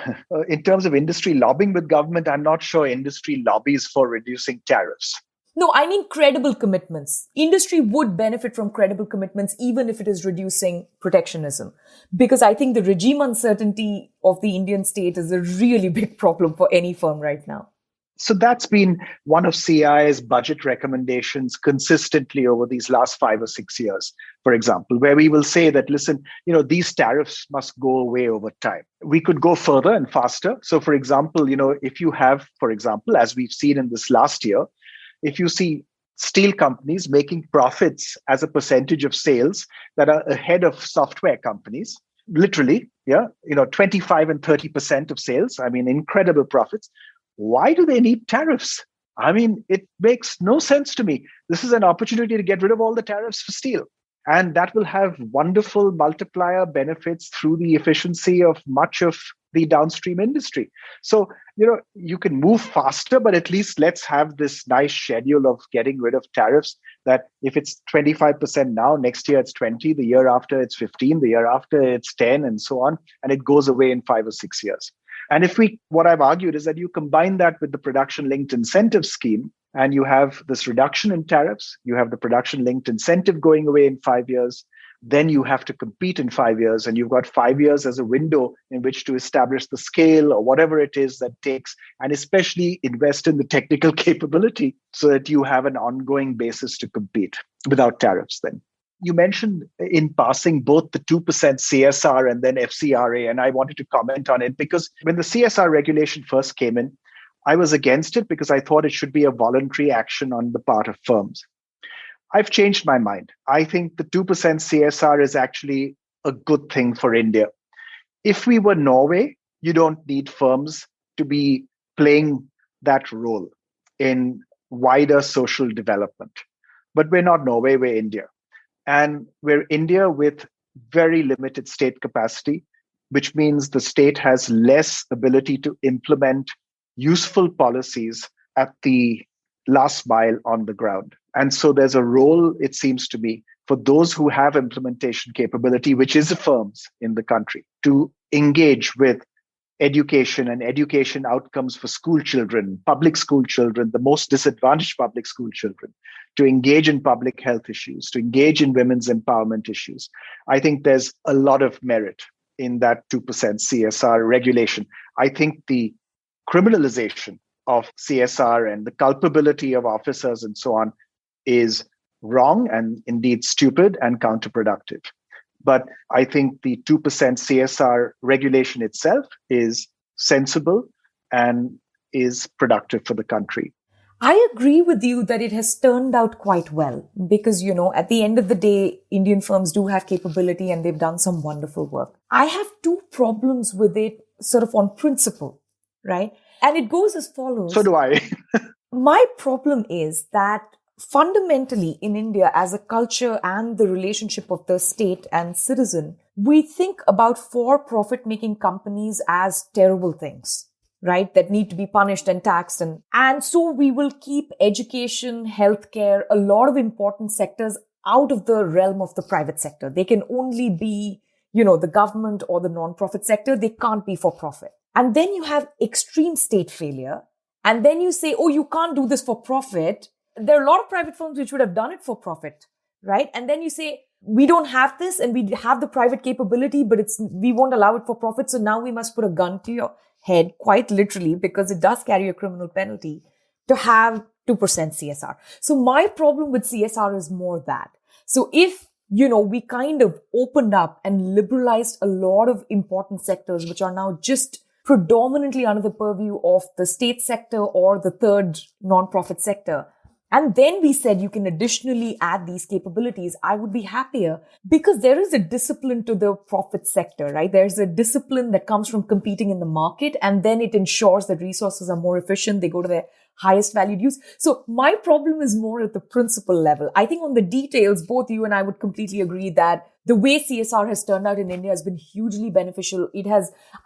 in terms of industry lobbying with government, I'm not sure industry lobbies for reducing tariffs. No, I mean credible commitments. Industry would benefit from credible commitments, even if it is reducing protectionism. Because I think the regime uncertainty of the Indian state is a really big problem for any firm right now. So that's been one of CII's budget recommendations consistently over these last 5 or 6 years, for example, where we will say that, listen, these tariffs must go away over time. We could go further and faster. So, for example, if you have, for example, as we've seen in this last year, if you see steel companies making profits as a percentage of sales that are ahead of software companies, literally, 25 and 30% of sales, incredible profits. Why do they need tariffs? It makes no sense to me. This is an opportunity to get rid of all the tariffs for steel. And that will have wonderful multiplier benefits through the efficiency of much of the downstream industry. So, you can move faster, but at least let's have this nice schedule of getting rid of tariffs that if it's 25% now, next year it's 20, the year after it's 15, the year after it's 10, and so on. And it goes away in 5 or 6 years. And what I've argued is that you combine that with the production linked incentive scheme, and you have this reduction in tariffs, you have the production linked incentive going away in 5 years, then you have to compete in 5 years, and you've got 5 years as a window in which to establish the scale or whatever it is that takes, and especially invest in the technical capability so that you have an ongoing basis to compete without tariffs then. You mentioned in passing both the 2% CSR and then FCRA, and I wanted to comment on it because when the CSR regulation first came in, I was against it because I thought it should be a voluntary action on the part of firms. I've changed my mind. I think the 2% CSR is actually a good thing for India. If we were Norway, you don't need firms to be playing that role in wider social development. But we're not Norway, we're India. And we're India with very limited state capacity, which means the state has less ability to implement useful policies at the last mile on the ground. And so there's a role, it seems to me, for those who have implementation capability, which is the firms in the country, to engage with education and education outcomes for school children, public school children, the most disadvantaged public school children, to engage in public health issues, to engage in women's empowerment issues. I think there's a lot of merit in that 2% CSR regulation. I think the criminalization of CSR and the culpability of officers and so on is wrong and indeed stupid and counterproductive. But I think the 2% CSR regulation itself is sensible and is productive for the country. I agree with you that it has turned out quite well because, at the end of the day, Indian firms do have capability and they've done some wonderful work. I have two problems with it sort of on principle, right? And it goes as follows. So do I. My problem is that fundamentally in India, as a culture and the relationship of the state and citizen, we think about for-profit making companies as terrible things, right? That need to be punished and taxed. And so we will keep education, healthcare, a lot of important sectors out of the realm of the private sector. They can only be, the government or the non-profit sector. They can't be for profit. And then you have extreme state failure. And then you say, oh, you can't do this for profit. There are a lot of private firms which would have done it for profit, right? And then you say, we don't have this and we have the private capability, but we won't allow it for profit. So now we must put a gun to your head, quite literally, because it does carry a criminal penalty to have 2% CSR. So my problem with CSR is more that. So if, we kind of opened up and liberalized a lot of important sectors, which are now just predominantly under the purview of the state sector or the third non-profit sector, and then we said you can additionally add these capabilities, I would be happier, because there is a discipline to the profit sector, right? There's a discipline that comes from competing in the market, and then it ensures that resources are more efficient. They go to their highest valued use. So my problem is more at the principle level. I think on the details, both you and I would completely agree that the way CSR has turned out in India has been hugely beneficial.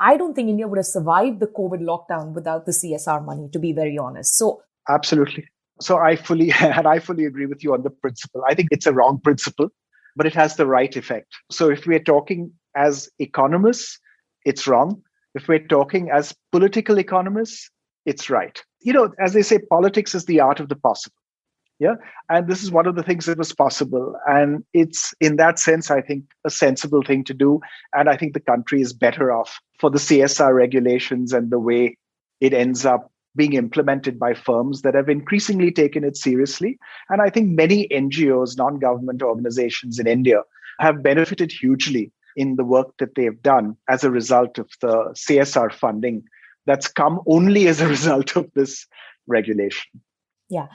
I don't think India would have survived the COVID lockdown without the CSR money, to be very honest. So absolutely. So I fully agree with you on the principle. I think it's a wrong principle, but it has the right effect. So if we're talking as economists, it's wrong. If we're talking as political economists, it's right. As they say, politics is the art of the possible. Yeah. And this is one of the things that was possible. And it's, in that sense, I think, a sensible thing to do. And I think the country is better off for the CSR regulations and the way it ends up being implemented by firms that have increasingly taken it seriously. And I think many NGOs, non-government organizations in India, have benefited hugely in the work that they've done as a result of the CSR funding that's come only as a result of this regulation. Yeah.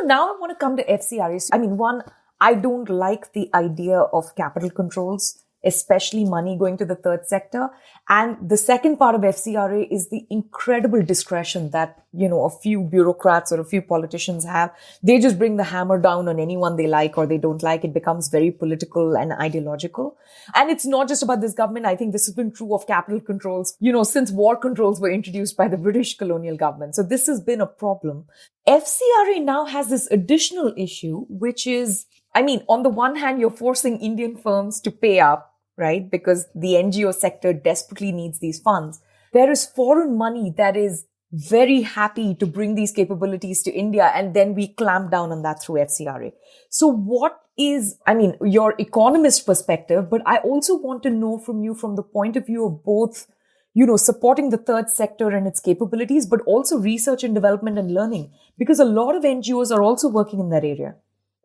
Now I want to come to FCRA. I mean, one, I don't like the idea of capital controls, especially money going to the third sector. And the second part of FCRA is the incredible discretion that, a few bureaucrats or a few politicians have. They just bring the hammer down on anyone they like or they don't like. It becomes very political and ideological. And it's not just about this government. I think this has been true of capital controls, since war controls were introduced by the British colonial government. So this has been a problem. FCRA now has this additional issue, which is, on the one hand, you're forcing Indian firms to pay up, right? Because the NGO sector desperately needs these funds. There is foreign money that is very happy to bring these capabilities to India, and then we clamp down on that through FCRA. So what is, your economist perspective, but I also want to know from you from the point of view of both, supporting the third sector and its capabilities, but also research and development and learning, because a lot of NGOs are also working in that area.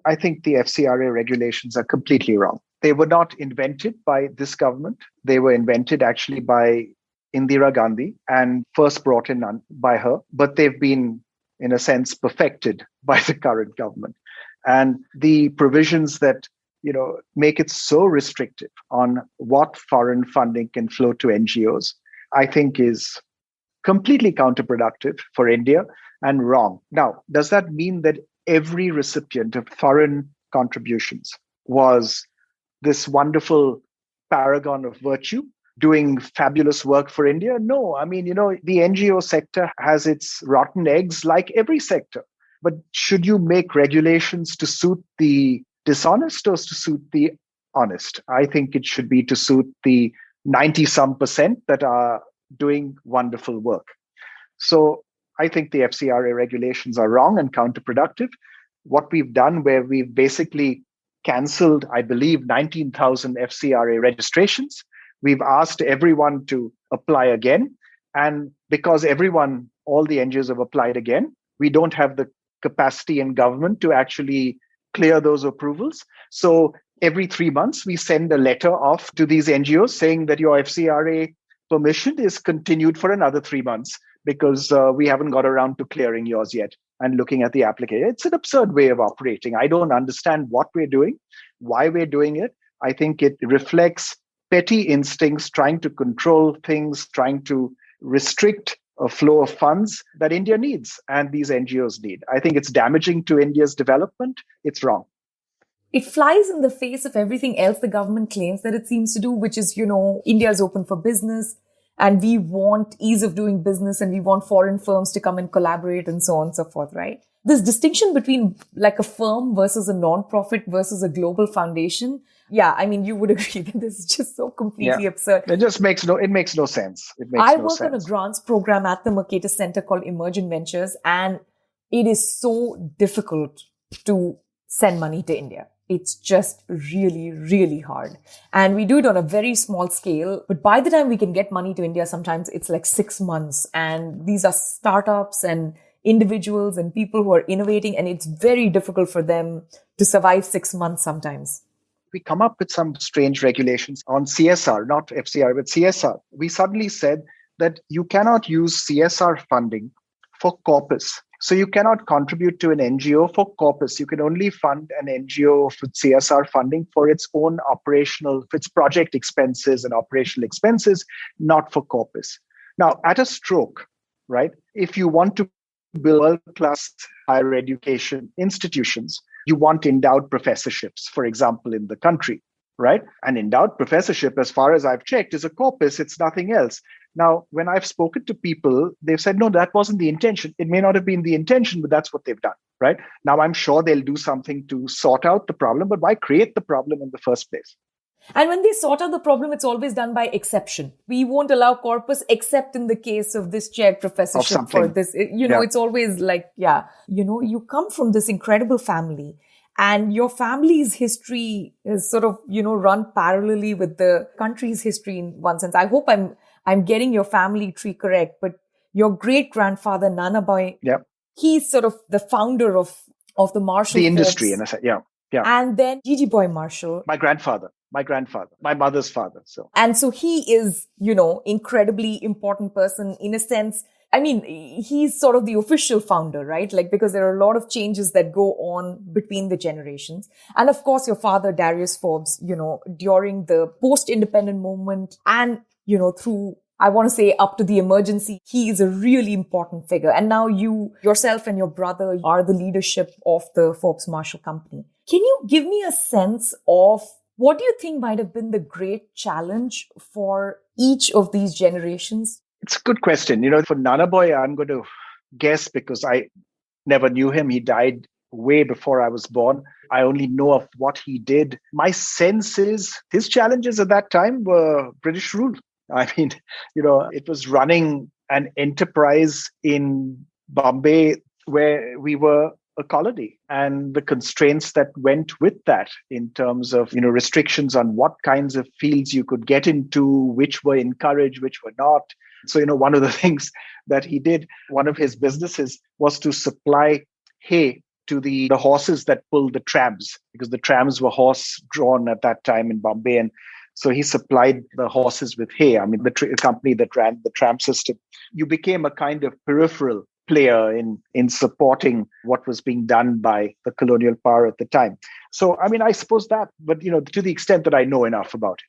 I think the FCRA regulations are completely wrong. They were not invented by this government. They were invented actually by Indira Gandhi and first brought in by her, but they've been, in a sense, perfected by the current government. And the provisions that, make it so restrictive on what foreign funding can flow to NGOs, I think is completely counterproductive for India and wrong. Now, does that mean that every recipient of foreign contributions was this wonderful paragon of virtue doing fabulous work for India? No. The NGO sector has its rotten eggs like every sector. But should you make regulations to suit the dishonest or to suit the honest? I think it should be to suit the 90-some% that are doing wonderful work. So I think the FCRA regulations are wrong and counterproductive. What we've done, where we've basically cancelled, I believe, 19,000 FCRA registrations. We've asked everyone to apply again. And because all the NGOs have applied again, we don't have the capacity in government to actually clear those approvals. So every 3 months, we send a letter off to these NGOs saying that your FCRA permission is continued for another 3 months because we haven't got around to clearing yours yet and looking at the application. It's an absurd way of operating. I don't understand what we're doing, why we're doing it. I think it reflects petty instincts, trying to control things, trying to restrict a flow of funds that India needs and these NGOs need. I think it's damaging to India's development. It's wrong. It flies in the face of everything else the government claims that it seems to do, which is, India is open for business and we want ease of doing business and we want foreign firms to come and collaborate and so on and so forth, right? This distinction between like a firm versus a non-profit versus a global foundation. Yeah, you would agree that this is just so completely absurd. It just makes no sense. I work on a grants program at the Mercatus Center called Emergent Ventures, and it is so difficult to send money to India. It's just really, really hard. And we do it on a very small scale. But by the time we can get money to India, sometimes it's like 6 months. And these are startups and individuals and people who are innovating. And it's very difficult for them to survive 6 months sometimes. We come up with some strange regulations on CSR, not FCR, but CSR. We suddenly said that you cannot use CSR funding for corpus. So you cannot contribute to an NGO for corpus. You can only fund an NGO with CSR funding for its own operational, for its project expenses and operational expenses, not for corpus. Now, at a stroke, right, if you want to build world-class higher education institutions, you want endowed professorships, for example, in the country, right? An endowed professorship, as far as I've checked, is a corpus. It's nothing else. Now, when I've spoken to people, they've said, no, that wasn't the intention. It may not have been the intention, but that's what they've done, right? Now, I'm sure they'll do something to sort out the problem, but why create the problem in the first place? And when they sort out the problem, it's always done by exception. We won't allow corpus except in the case of this chaired professorship for this. It's always like, you come from this incredible family and your family's history is sort of, run parallelly with the country's history in one sense. I hope I'm getting your family tree correct, but your great-grandfather, Nanabai, he's sort of the founder of the Marshall the industry, Forbes. and I said, yeah. And then Gigi Boy Marshall. My grandfather, my mother's father. And so he is, incredibly important person in a sense. I mean, he's sort of the official founder, right? Like, because there are a lot of changes that go on between the generations. And of course, your father, Darius Forbes, during the post-independent movement and, through, I want to say, up to the emergency, he is a really important figure. And now you, yourself and your brother are the leadership of the Forbes Marshall Company. Can you give me a sense of what do you think might have been the great challenge for each of these generations? It's a good question. For Nanaboy, I'm going to guess because I never knew him. He died way before I was born. I only know of what he did. My sense is his challenges at that time were British rule. I mean, it was running an enterprise in Bombay where we were a colony, and the constraints that went with that in terms of, restrictions on what kinds of fields you could get into, which were encouraged, which were not. So, one of the things that he did, one of his businesses was to supply hay to the horses that pulled the trams, because the trams were horse drawn at that time in Bombay. And so he supplied the horses with hay. I mean, the company that ran the tram system. You became a kind of peripheral player in supporting what was being done by the colonial power at the time. So, I mean, I suppose that, but, to the extent that I know enough about it.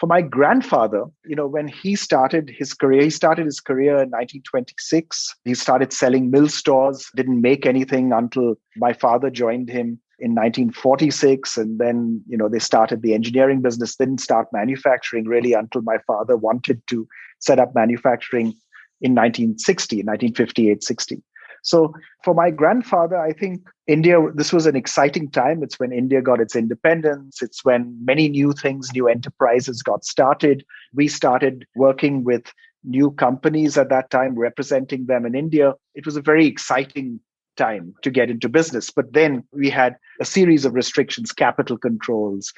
For my grandfather, when he started his career in 1926. He started selling mill stores, didn't make anything until my father joined him in 1946. And then, they started the engineering business, didn't start manufacturing really until my father wanted to set up manufacturing in 1958-60. So for my grandfather, I think India, this was an exciting time. It's when India got its independence. It's when many new things, new enterprises got started. We started working with new companies at that time, representing them in India. It was a very exciting time to get into business. But then we had a series of restrictions, capital controls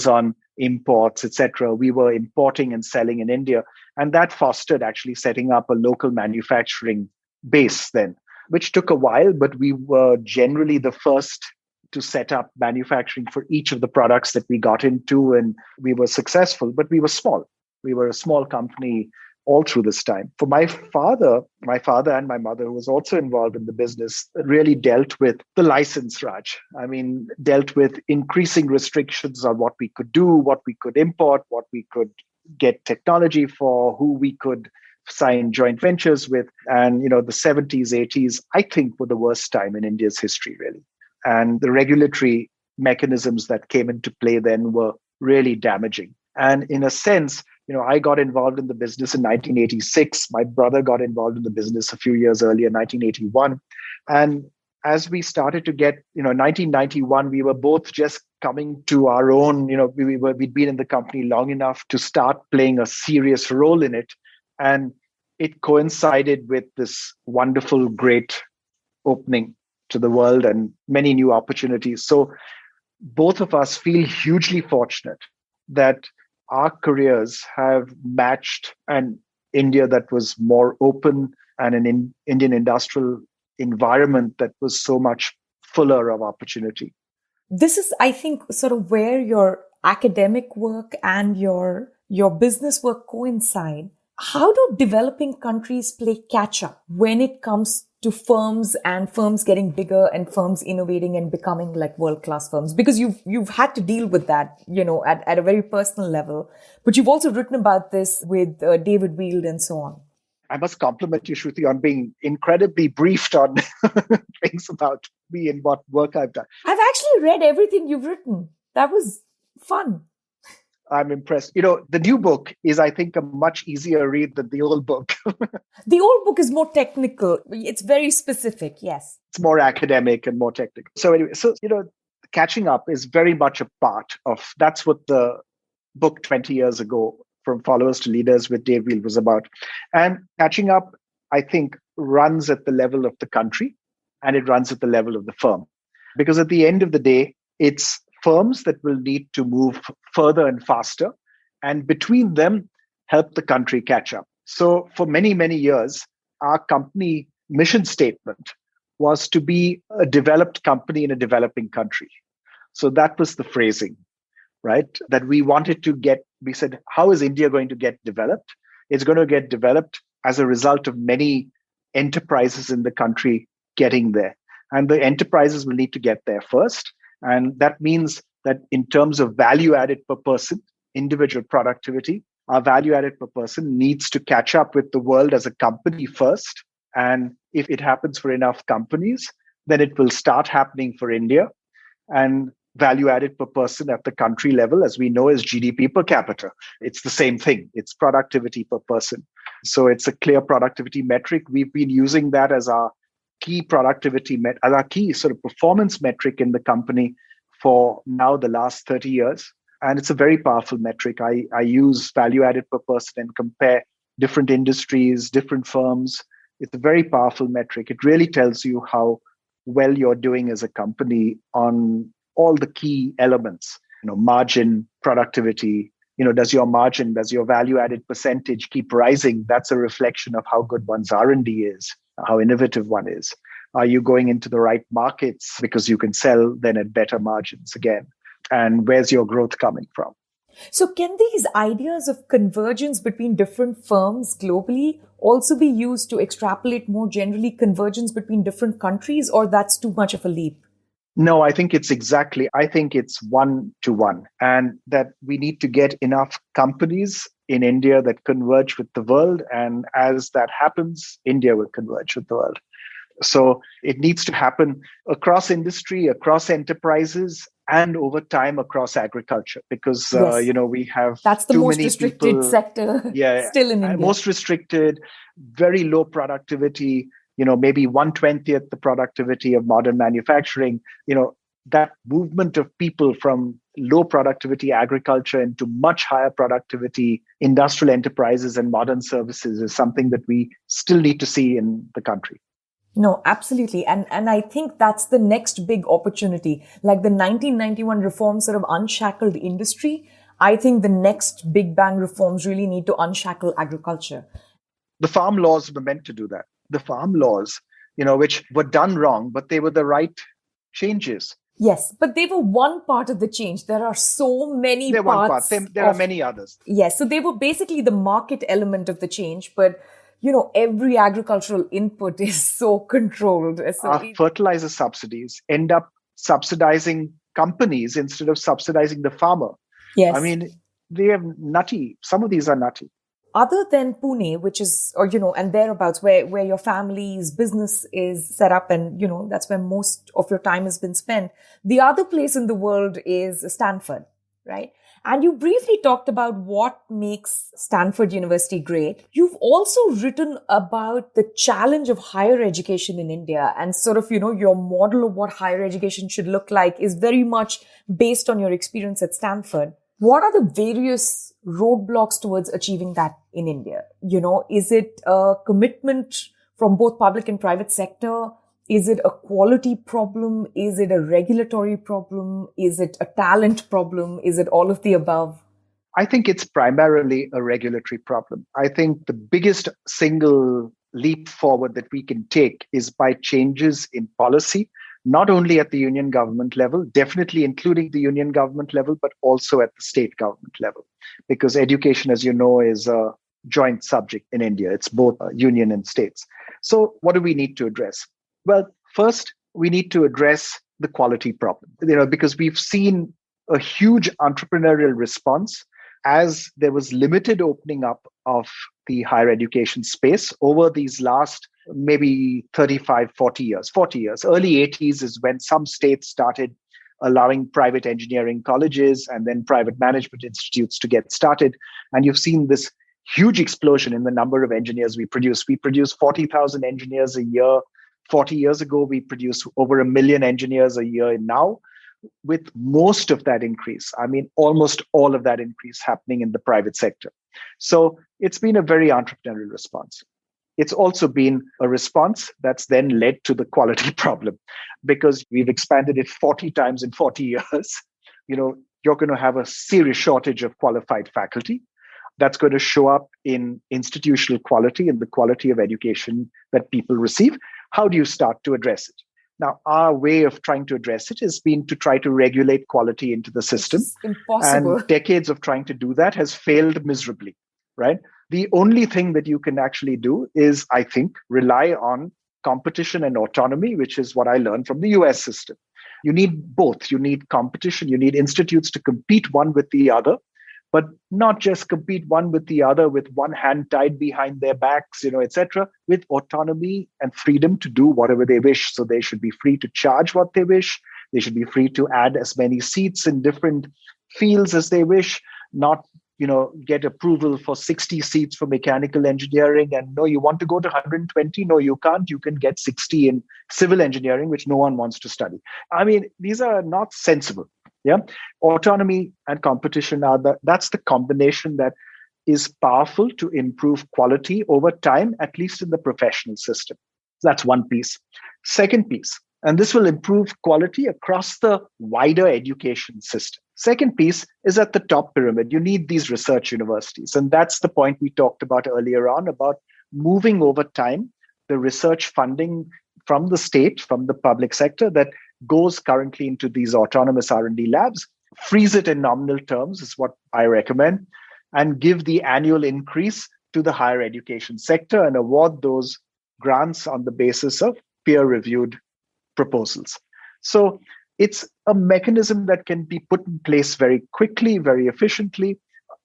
on imports, etc. We were importing and selling in India. And that fostered actually setting up a local manufacturing base then, which took a while, but we were generally the first to set up manufacturing for each of the products that we got into. And we were successful, but we were small. We were a small company all through this time. For my father and my mother, who was also involved in the business, really dealt with the license Raj. I mean, dealt with increasing restrictions on what we could do, what we could import, what we could get technology for, who we could sign joint ventures with. And, the 70s, 80s, I think were the worst time in India's history, really. And the regulatory mechanisms that came into play then were really damaging. And in a sense, I got involved in the business in 1986. My brother got involved in the business a few years earlier, 1981. And as we started to get, 1991, we were both just coming to our own, we'd been in the company long enough to start playing a serious role in it. And it coincided with this wonderful, great opening to the world and many new opportunities. So both of us feel hugely fortunate that our careers have matched an India that was more open and an Indian industrial environment that was so much fuller of opportunity. This is, I think, sort of where your academic work and your business work coincide. How do developing countries play catch up when it comes to firms and firms getting bigger and firms innovating and becoming like world-class firms? Because you've had to deal with that, at a very personal level, but you've also written about this with David Wield and so on. I must compliment you, Shruti, on being incredibly briefed on things about me and what work I've done. I've actually read everything you've written. That was fun. I'm impressed. The new book is, I think, a much easier read than the old book. The old book is more technical. It's very specific, yes. It's more academic and more technical. So anyway, catching up is very much a part of, that's what the book 20 years ago, From Followers to Leaders with Dave Wield, was about. And catching up, I think, runs at the level of the country and it runs at the level of the firm. Because at the end of the day, it's firms that will need to move further and faster, and between them, help the country catch up. So for many, many years, our company mission statement was to be a developed company in a developing country. So that was the phrasing, right? That we wanted to we said, how is India going to get developed? It's going to get developed as a result of many enterprises in the country getting there. And the enterprises will need to get there first. And that means that in terms of value added per person, individual productivity, our value added per person needs to catch up with the world as a company first. And if it happens for enough companies, then it will start happening for India. And value added per person at the country level, as we know, is GDP per capita. It's the same thing. It's productivity per person. So it's a clear productivity metric. We've been using that as our key as our key sort of performance metric in the company for now the last 30 years. And it's a very powerful metric. I use value added per person and compare different industries, different firms. It's a very powerful metric. It really tells you how well you're doing as a company on all the key elements, margin, productivity. Does your value added percentage keep rising? That's a reflection of how good one's R&D is, how innovative one is. Are you going into the right markets because you can sell then at better margins again? And where's your growth coming from? So can these ideas of convergence between different firms globally also be used to extrapolate more generally convergence between different countries, or that's too much of a leap? No, I think it's 1-to-1, and that we need to get enough companies in India that converge with the world. And as that happens, India will converge with the world. So it needs to happen across industry, across enterprises, and over time across agriculture, because we have that's the most restricted sector still in India. Most restricted, very low productivity. Maybe 1/20th the productivity of modern manufacturing. That movement of people from low productivity agriculture into much higher productivity industrial enterprises and modern services is something that we still need to see in the country. No, absolutely. And I think that's the next big opportunity. Like the 1991 reforms sort of unshackled industry. I think the next big bang reforms really need to unshackle agriculture. The farm laws were meant to do that. The farm laws, which were done wrong, but they were the right changes. Yes, but they were one part of the change. There are so many They're parts. One part. There are many others. Yes, so they were basically the market element of the change, but every agricultural input is so controlled. So our fertilizer subsidies end up subsidizing companies instead of subsidizing the farmer. Yes. I mean, they are nutty. Some of these are nutty. Other than Pune, which is, and thereabouts, where your family's business is set up and, that's where most of your time has been spent, the other place in the world is Stanford, right? And you briefly talked about what makes Stanford University great. You've also written about the challenge of higher education in India, and sort of, your model of what higher education should look like is very much based on your experience at Stanford. What are the various roadblocks towards achieving that in India? Is it a commitment from both public and private sector? Is it a quality problem? Is it a regulatory problem? Is it a talent problem? Is it all of the above? I think it's primarily a regulatory problem. I think the biggest single leap forward that we can take is by changes in policy, not only at the union government level, definitely including the union government level, but also at the state government level. Because education, as you know, is a joint subject in India. It's both union and states. So what do we need to address? Well, first, we need to address the quality problem, because we've seen a huge entrepreneurial response as there was limited opening up of the higher education space over these last maybe 35, 40 years. Early 80s is when some states started allowing private engineering colleges and then private management institutes to get started. And you've seen this huge explosion in the number of engineers we produce. We produce 40,000 engineers a year. 40 years ago, we produced over 1 million engineers a year. And now, with most of that increase, almost all of that increase happening in the private sector. So it's been a very entrepreneurial response. It's also been a response that's then led to the quality problem because we've expanded it 40 times in 40 years. You're going to have a serious shortage of qualified faculty. That's going to show up in institutional quality and the quality of education that people receive. How do you start to address it? Now, our way of trying to address it has been to try to regulate quality into the system. It's impossible. And decades of trying to do that has failed miserably, right? The only thing that you can actually do is, I think, rely on competition and autonomy, which is what I learned from the US system. You need both. You need competition. You need institutes to compete one with the other, but not just compete one with the other with one hand tied behind their backs, etc., with autonomy and freedom to do whatever they wish. So they should be free to charge what they wish. They should be free to add as many seats in different fields as they wish, not get approval for 60 seats for mechanical engineering. And no, you want to go to 120? No, you can't. You can get 60 in civil engineering, which no one wants to study. These are not sensible. Yeah, autonomy and competition that's the combination that is powerful to improve quality over time, at least in the professional system. That's one piece. Second piece, and this will improve quality across the wider education system. Second piece is at the top pyramid. You need these research universities. And that's the point we talked about earlier on about moving over time the research funding from the state, from the public sector that goes currently into these autonomous R&D labs, freeze it in nominal terms is what I recommend, and give the annual increase to the higher education sector and award those grants on the basis of peer-reviewed proposals. So it's a mechanism that can be put in place very quickly, very efficiently,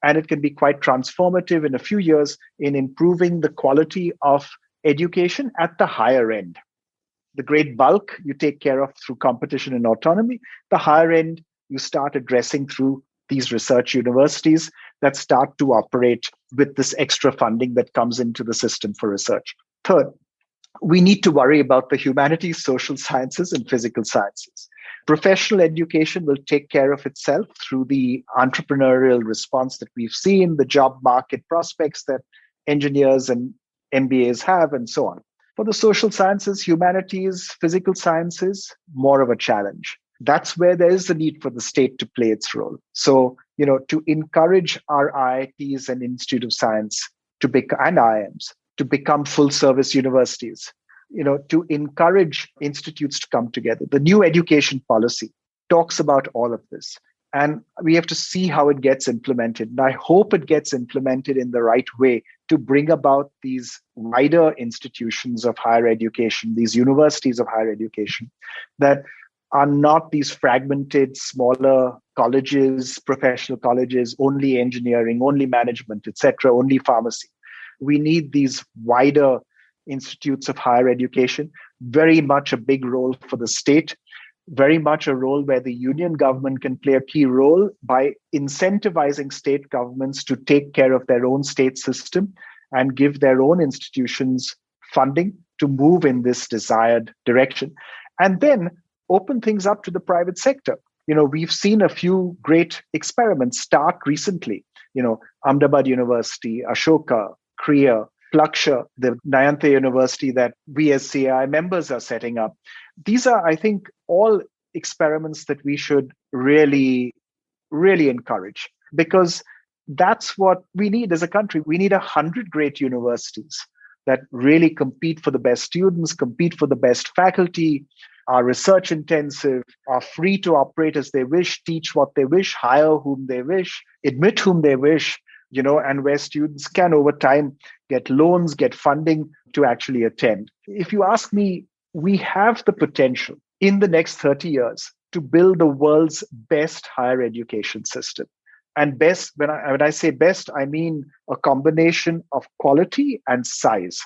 and it can be quite transformative in a few years in improving the quality of education at the higher end. The great bulk you take care of through competition and autonomy. The higher end you start addressing through these research universities that start to operate with this extra funding that comes into the system for research. Third, we need to worry about the humanities, social sciences, and physical sciences. Professional education will take care of itself through the entrepreneurial response that we've seen, the job market prospects that engineers and MBAs have, and so on. For the social sciences, humanities, physical sciences, more of a challenge. That's where there is the need for the state to play its role. So, to encourage our IITs and Institute of Science and IIMs to become full service universities, to encourage institutes to come together. The new education policy talks about all of this. And we have to see how it gets implemented. And I hope it gets implemented in the right way to bring about these wider institutions of higher education, these universities of higher education that are not these fragmented, smaller colleges, professional colleges, only engineering, only management, etc., only pharmacy. We need these wider institutes of higher education, very much a big role for the state, very much a role where the union government can play a key role by incentivizing state governments to take care of their own state system and give their own institutions funding to move in this desired direction. And then open things up to the private sector. We've seen a few great experiments start recently. Ahmedabad University, Ashoka, Kriya, Plaksha, the Nayantha University that we as CAI members are setting up. These are, I think, all experiments that we should really, really encourage because that's what we need as a country. We need 100 great universities that really compete for the best students, compete for the best faculty, are research intensive, are free to operate as they wish, teach what they wish, hire whom they wish, admit whom they wish, and where students can over time get loans, get funding to actually attend. If you ask me, we have the potential in the next 30 years to build the world's best higher education system. And best, when I say best, I mean a combination of quality and size.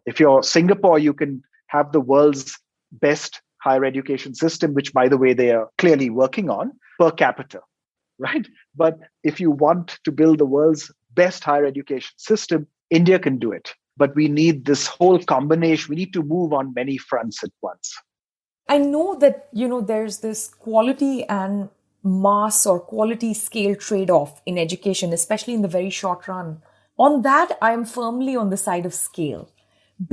If you're Singapore, you can have the world's best higher education system, which, by the way, they are clearly working on per capita, right? But if you want to build the world's best higher education system, India can do it. But we need this whole combination. We need to move on many fronts at once. I know that, there's this quality and mass or quality scale trade-off in education, especially in the very short run. On that, I am firmly on the side of scale,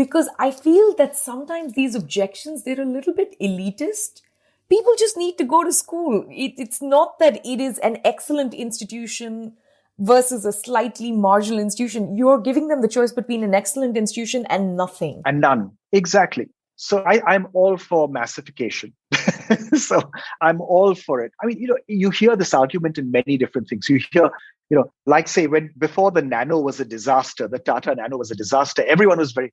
because I feel that sometimes these objections, they're a little bit elitist. People just need to go to school. It's not that it is an excellent institution versus a slightly marginal institution. You're giving them the choice between an excellent institution and nothing. And none. Exactly. So I'm all for massification. So I'm all for it. I mean, you hear this argument in many different things. You hear, like say before the Nano was a disaster, the Tata Nano was a disaster, everyone was very,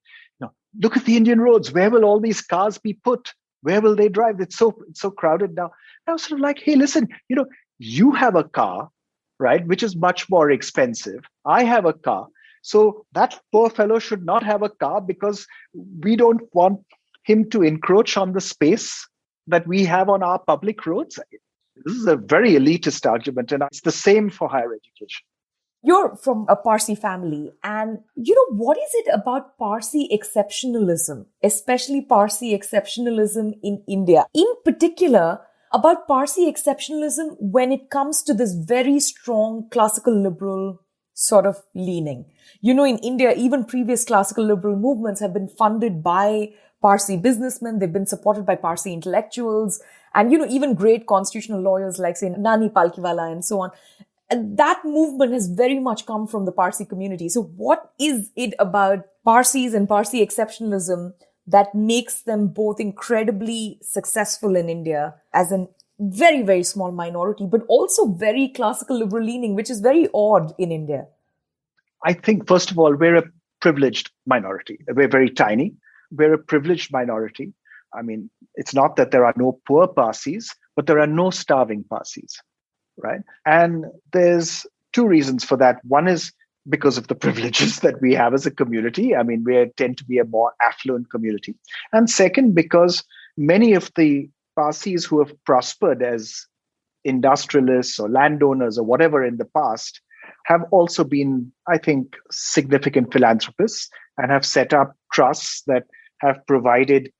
look at the Indian roads. Where will all these cars be put? Where will they drive? It's so crowded now. I was sort of like, hey, listen, you have a car, right, which is much more expensive. I have a car. So that poor fellow should not have a car because we don't want him to encroach on the space that we have on our public roads. This is a very elitist argument, and it's the same for higher education. You're from a Parsi family, and what is it about Parsi exceptionalism, especially Parsi exceptionalism in India, in particular about Parsi exceptionalism when it comes to this very strong classical liberal sort of leaning? In India, even previous classical liberal movements have been funded by Parsi businessmen. They've been supported by Parsi intellectuals and, even great constitutional lawyers like, say, Nani Palkiwala and so on. And that movement has very much come from the Parsi community. So what is it about Parsis and Parsi exceptionalism that makes them both incredibly successful in India as a very, very small minority, but also very classical liberal leaning, which is very odd in India? I think, first of all, we're a privileged minority. We're very tiny. We're a privileged minority. I mean, it's not that there are no poor Parsis, but there are no starving Parsis, right? And there's two reasons for that. One is because of the privileges that we have as a community. I mean, we tend to be a more affluent community. And second, because many of the Parsis who have prospered as industrialists or landowners or whatever in the past have also been, I think, significant philanthropists and have set up trusts that have provided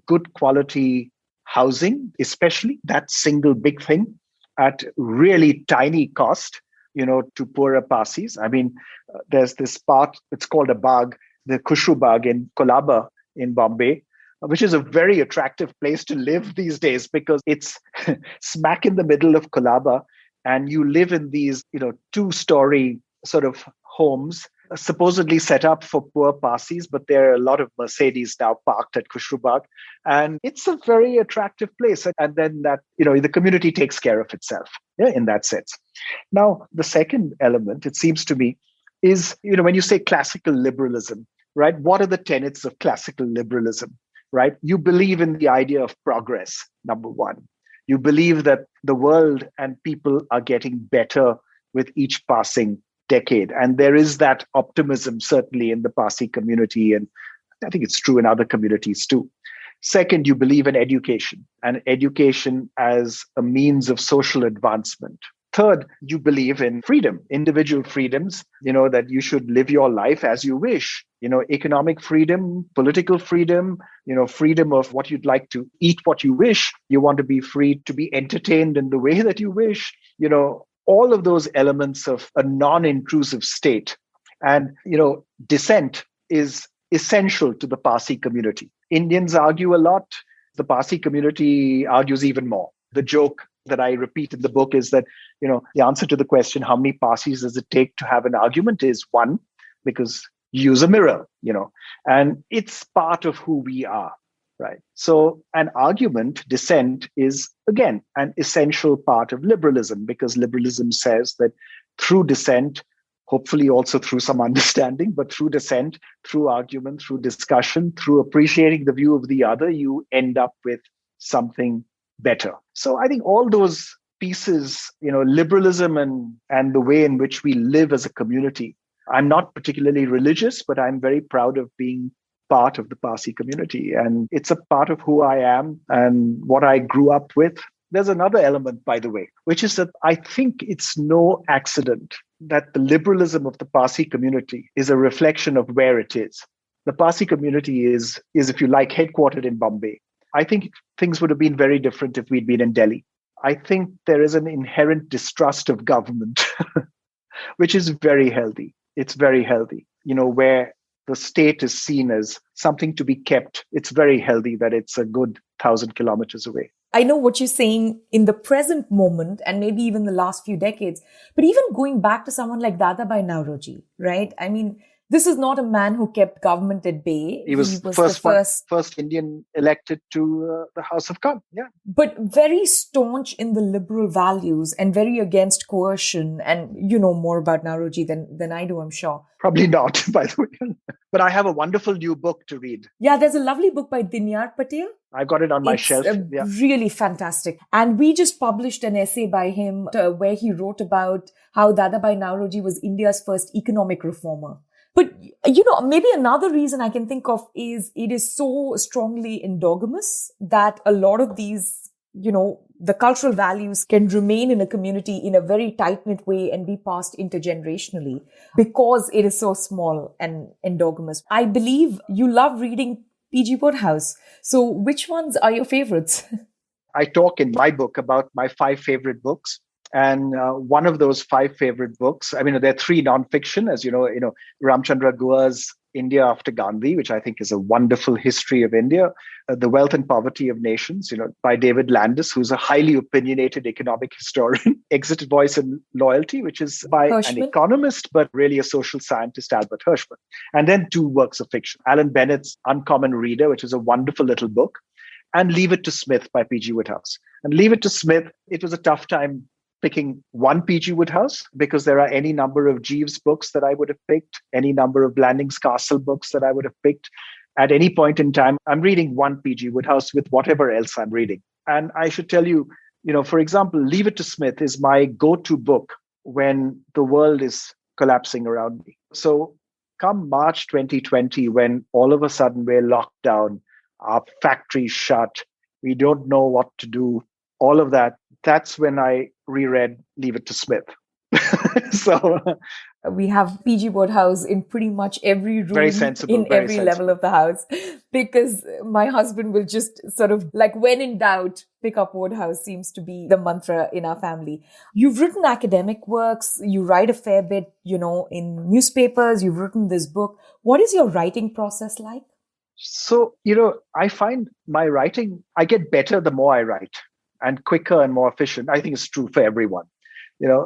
good quality housing, especially that single big thing, at really tiny cost, to poorer Parsis. I mean, there's this part, it's called a Bagh, the Khushru Bagh in Colaba in Bombay, which is a very attractive place to live these days because it's smack in the middle of Colaba, and you live in these, 2-story sort of homes supposedly set up for poor Parsis, but there are a lot of Mercedes now parked at Khushru Bagh. And it's a very attractive place. And then that, the community takes care of itself, in that sense. Now, the second element, it seems to me, is, when you say classical liberalism, right? What are the tenets of classical liberalism, right? You believe in the idea of progress, number one. You believe that the world and people are getting better with each passing decade. And there is that optimism, certainly in the Parsi community. And I think it's true in other communities too. Second, you believe in education, and education as a means of social advancement. Third, you believe in freedom, individual freedoms, that you should live your life as you wish, economic freedom, political freedom, freedom of what you'd like to eat, what you wish. You want to be free to be entertained in the way that you wish, all of those elements of a non-intrusive state. And, dissent is essential to the Parsi community. Indians argue a lot. The Parsi community argues even more. The joke that I repeat in the book is that, the answer to the question, how many Parsis does it take to have an argument, is one, because you use a mirror, and it's part of who we are, right? So an argument, dissent, is, again, an essential part of liberalism, because liberalism says that through dissent, hopefully also through some understanding, but through dissent, through argument, through discussion, through appreciating the view of the other, you end up with something better. So I think all those pieces, liberalism and the way in which we live as a community. I'm not particularly religious, but I'm very proud of being part of the Parsi community. And it's a part of who I am and what I grew up with. There's another element, by the way, which is that I think it's no accident that the liberalism of the Parsi community is a reflection of where it is. The Parsi community is, if you like, headquartered in Bombay. I think things would have been very different if we'd been in Delhi. I think there is an inherent distrust of government, which is very healthy. It's very healthy, where the state is seen as something to be kept. It's very healthy that it's a good 1,000 kilometers away. I know what you're saying in the present moment and maybe even the last few decades, but even going back to someone like Dadabhai Nauroji, right? I mean, this is not a man who kept government at bay. He was the first Indian elected to the House of Commons. Yeah, but very staunch in the liberal values and very against coercion. And you know more about Nauroji than I do, I'm sure. Probably not, by the way. But I have a wonderful new book to read. Yeah, there's a lovely book by Dinyar Patel. I've got it on my shelf. Really fantastic. And we just published an essay by him where he wrote about how Dadabhai Nauroji was India's first economic reformer. But, maybe another reason I can think of is it is so strongly endogamous that a lot of these, the cultural values can remain in a community in a very tight-knit way and be passed intergenerationally because it is so small and endogamous. I believe you love reading P.G. Wodehouse. So which ones are your favorites? I talk in my book about my 5 favorite books. And one of those 5 favorite books, there are 3 nonfiction, as you know, Ramchandra Guha's India After Gandhi, which I think is a wonderful history of India, The Wealth and Poverty of Nations, by David Landis, who's a highly opinionated economic historian, Exit, Voice and Loyalty, which is by an economist, but really a social scientist, Albert Hirschman. And then 2 works of fiction, Alan Bennett's Uncommon Reader, which is a wonderful little book, and Leave It to Smith by P.G. Wodehouse. And Leave It to Smith, it was a tough time picking one P.G. Wodehouse because there are any number of Jeeves books that I would have picked, any number of Blandings Castle books that I would have picked. At any point in time, I'm reading one P.G. Wodehouse with whatever else I'm reading. And I should tell you, for example, Leave It to Smith is my go-to book when the world is collapsing around me. So come March 2020, when all of a sudden we're locked down, our factories shut, we don't know what to do, all of that, that's when I reread Leave It to Smith. So we have P.G. Wodehouse in pretty much every room, very sensible, in very every sensible. level of the house, because my husband will just sort of like, when in doubt, pick up Wodehouse seems to be the mantra in our family. You've written academic works, you write a fair bit, in newspapers, you've written this book. What is your writing process like? So, I find my writing, I get better the more I write, and quicker and more efficient. I think it's true for everyone,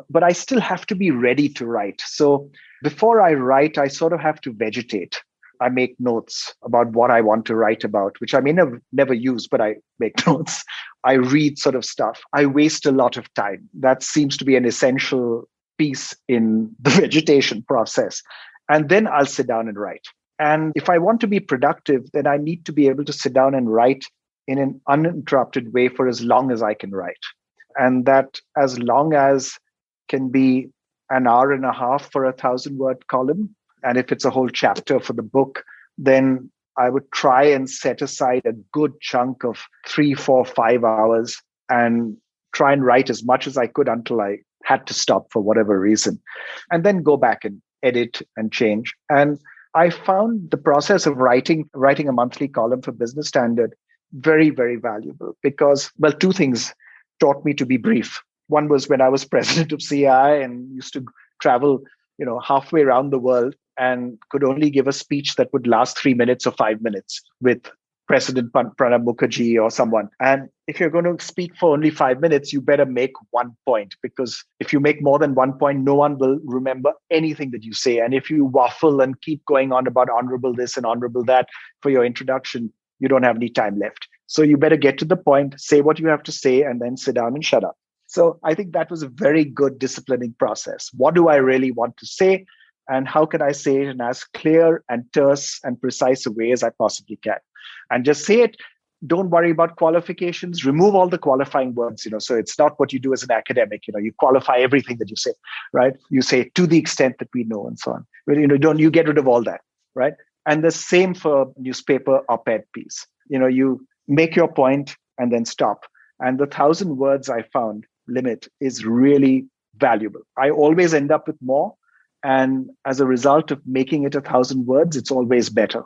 but I still have to be ready to write. So before I write, I sort of have to vegetate. I make notes about what I want to write about, which I may never use, but I make notes. I read sort of stuff. I waste a lot of time. That seems to be an essential piece in the vegetation process. And then I'll sit down and write. And if I want to be productive, then I need to be able to sit down and write in an uninterrupted way for as long as I can write. And that as long as can be an hour and a half for a 1,000-word column. And if it's a whole chapter for the book, then I would try and set aside a good chunk of 3, 4, 5 hours and try and write as much as I could until I had to stop for whatever reason. And then go back and edit and change. And I found the process of writing a monthly column for Business Standard very, very valuable because, 2 things taught me to be brief. One was when I was president of CI and used to travel, halfway around the world and could only give a speech that would last 3 minutes or 5 minutes with President Pranab Mukherjee or someone. And if you're going to speak for only 5 minutes, you better make one point, because if you make more than one point, no one will remember anything that you say. And if you waffle and keep going on about honorable this and honorable that for your introduction, you don't have any time left. So you better get to the point, say what you have to say, and then sit down and shut up. So I think that was a very good disciplining process. What do I really want to say? And how can I say it in as clear and terse and precise a way as I possibly can? And just say it. Don't worry about qualifications. Remove all the qualifying words. So it's not what you do as an academic. You qualify everything that you say, right? You say to the extent that we know and so on. But, don't you get rid of all that, right? And the same for newspaper op-ed piece. You make your point and then stop. And the 1,000 words I found limit is really valuable. I always end up with more. And as a result of making it 1,000 words, it's always better.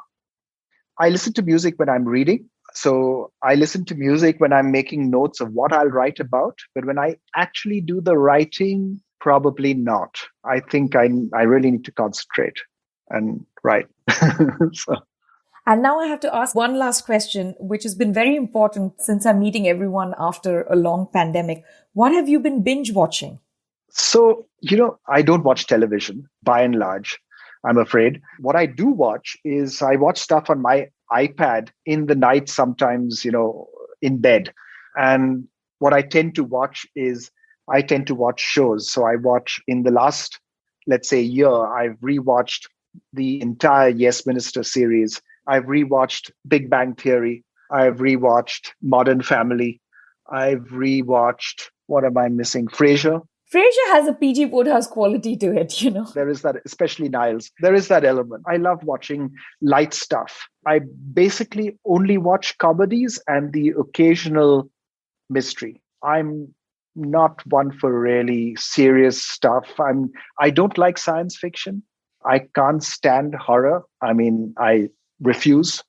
I listen to music when I'm reading. So I listen to music when I'm making notes of what I'll write about. But when I actually do the writing, probably not. I think I really need to concentrate and write. So. And now I have to ask one last question, which has been very important since I'm meeting everyone after a long pandemic. What have you been binge watching? So, I don't watch television by and large, I'm afraid. What I do watch is I watch stuff on my iPad in the night, sometimes, in bed. And what I tend to watch is I tend to watch shows. So I watch in the last, let's say, year, I've rewatched the entire Yes Minister series. I've rewatched Big Bang Theory. I've rewatched Modern Family. I've rewatched, what am I missing? Frasier. Frasier has a PG Wodehouse quality to it, There is that, especially Niles. There is that element. I love watching light stuff. I basically only watch comedies and the occasional mystery. I'm not one for really serious stuff. I don't like science fiction. I can't stand horror. I refuse.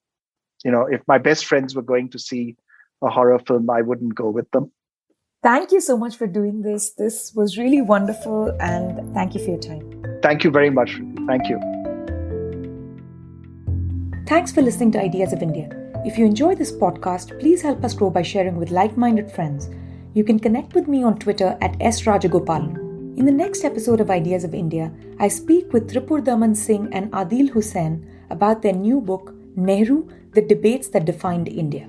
If my best friends were going to see a horror film, I wouldn't go with them. Thank you so much for doing this. This was really wonderful, and thank you for your time. Thank you very much. Thank you. Thanks for listening to Ideas of India. If you enjoy this podcast, please help us grow by sharing with like-minded friends. You can connect with me on Twitter at @SRajagopalan. In the next episode of Ideas of India, I speak with Tripur Daman Singh and Adil Hussain about their new book, Nehru, The Debates That Defined India.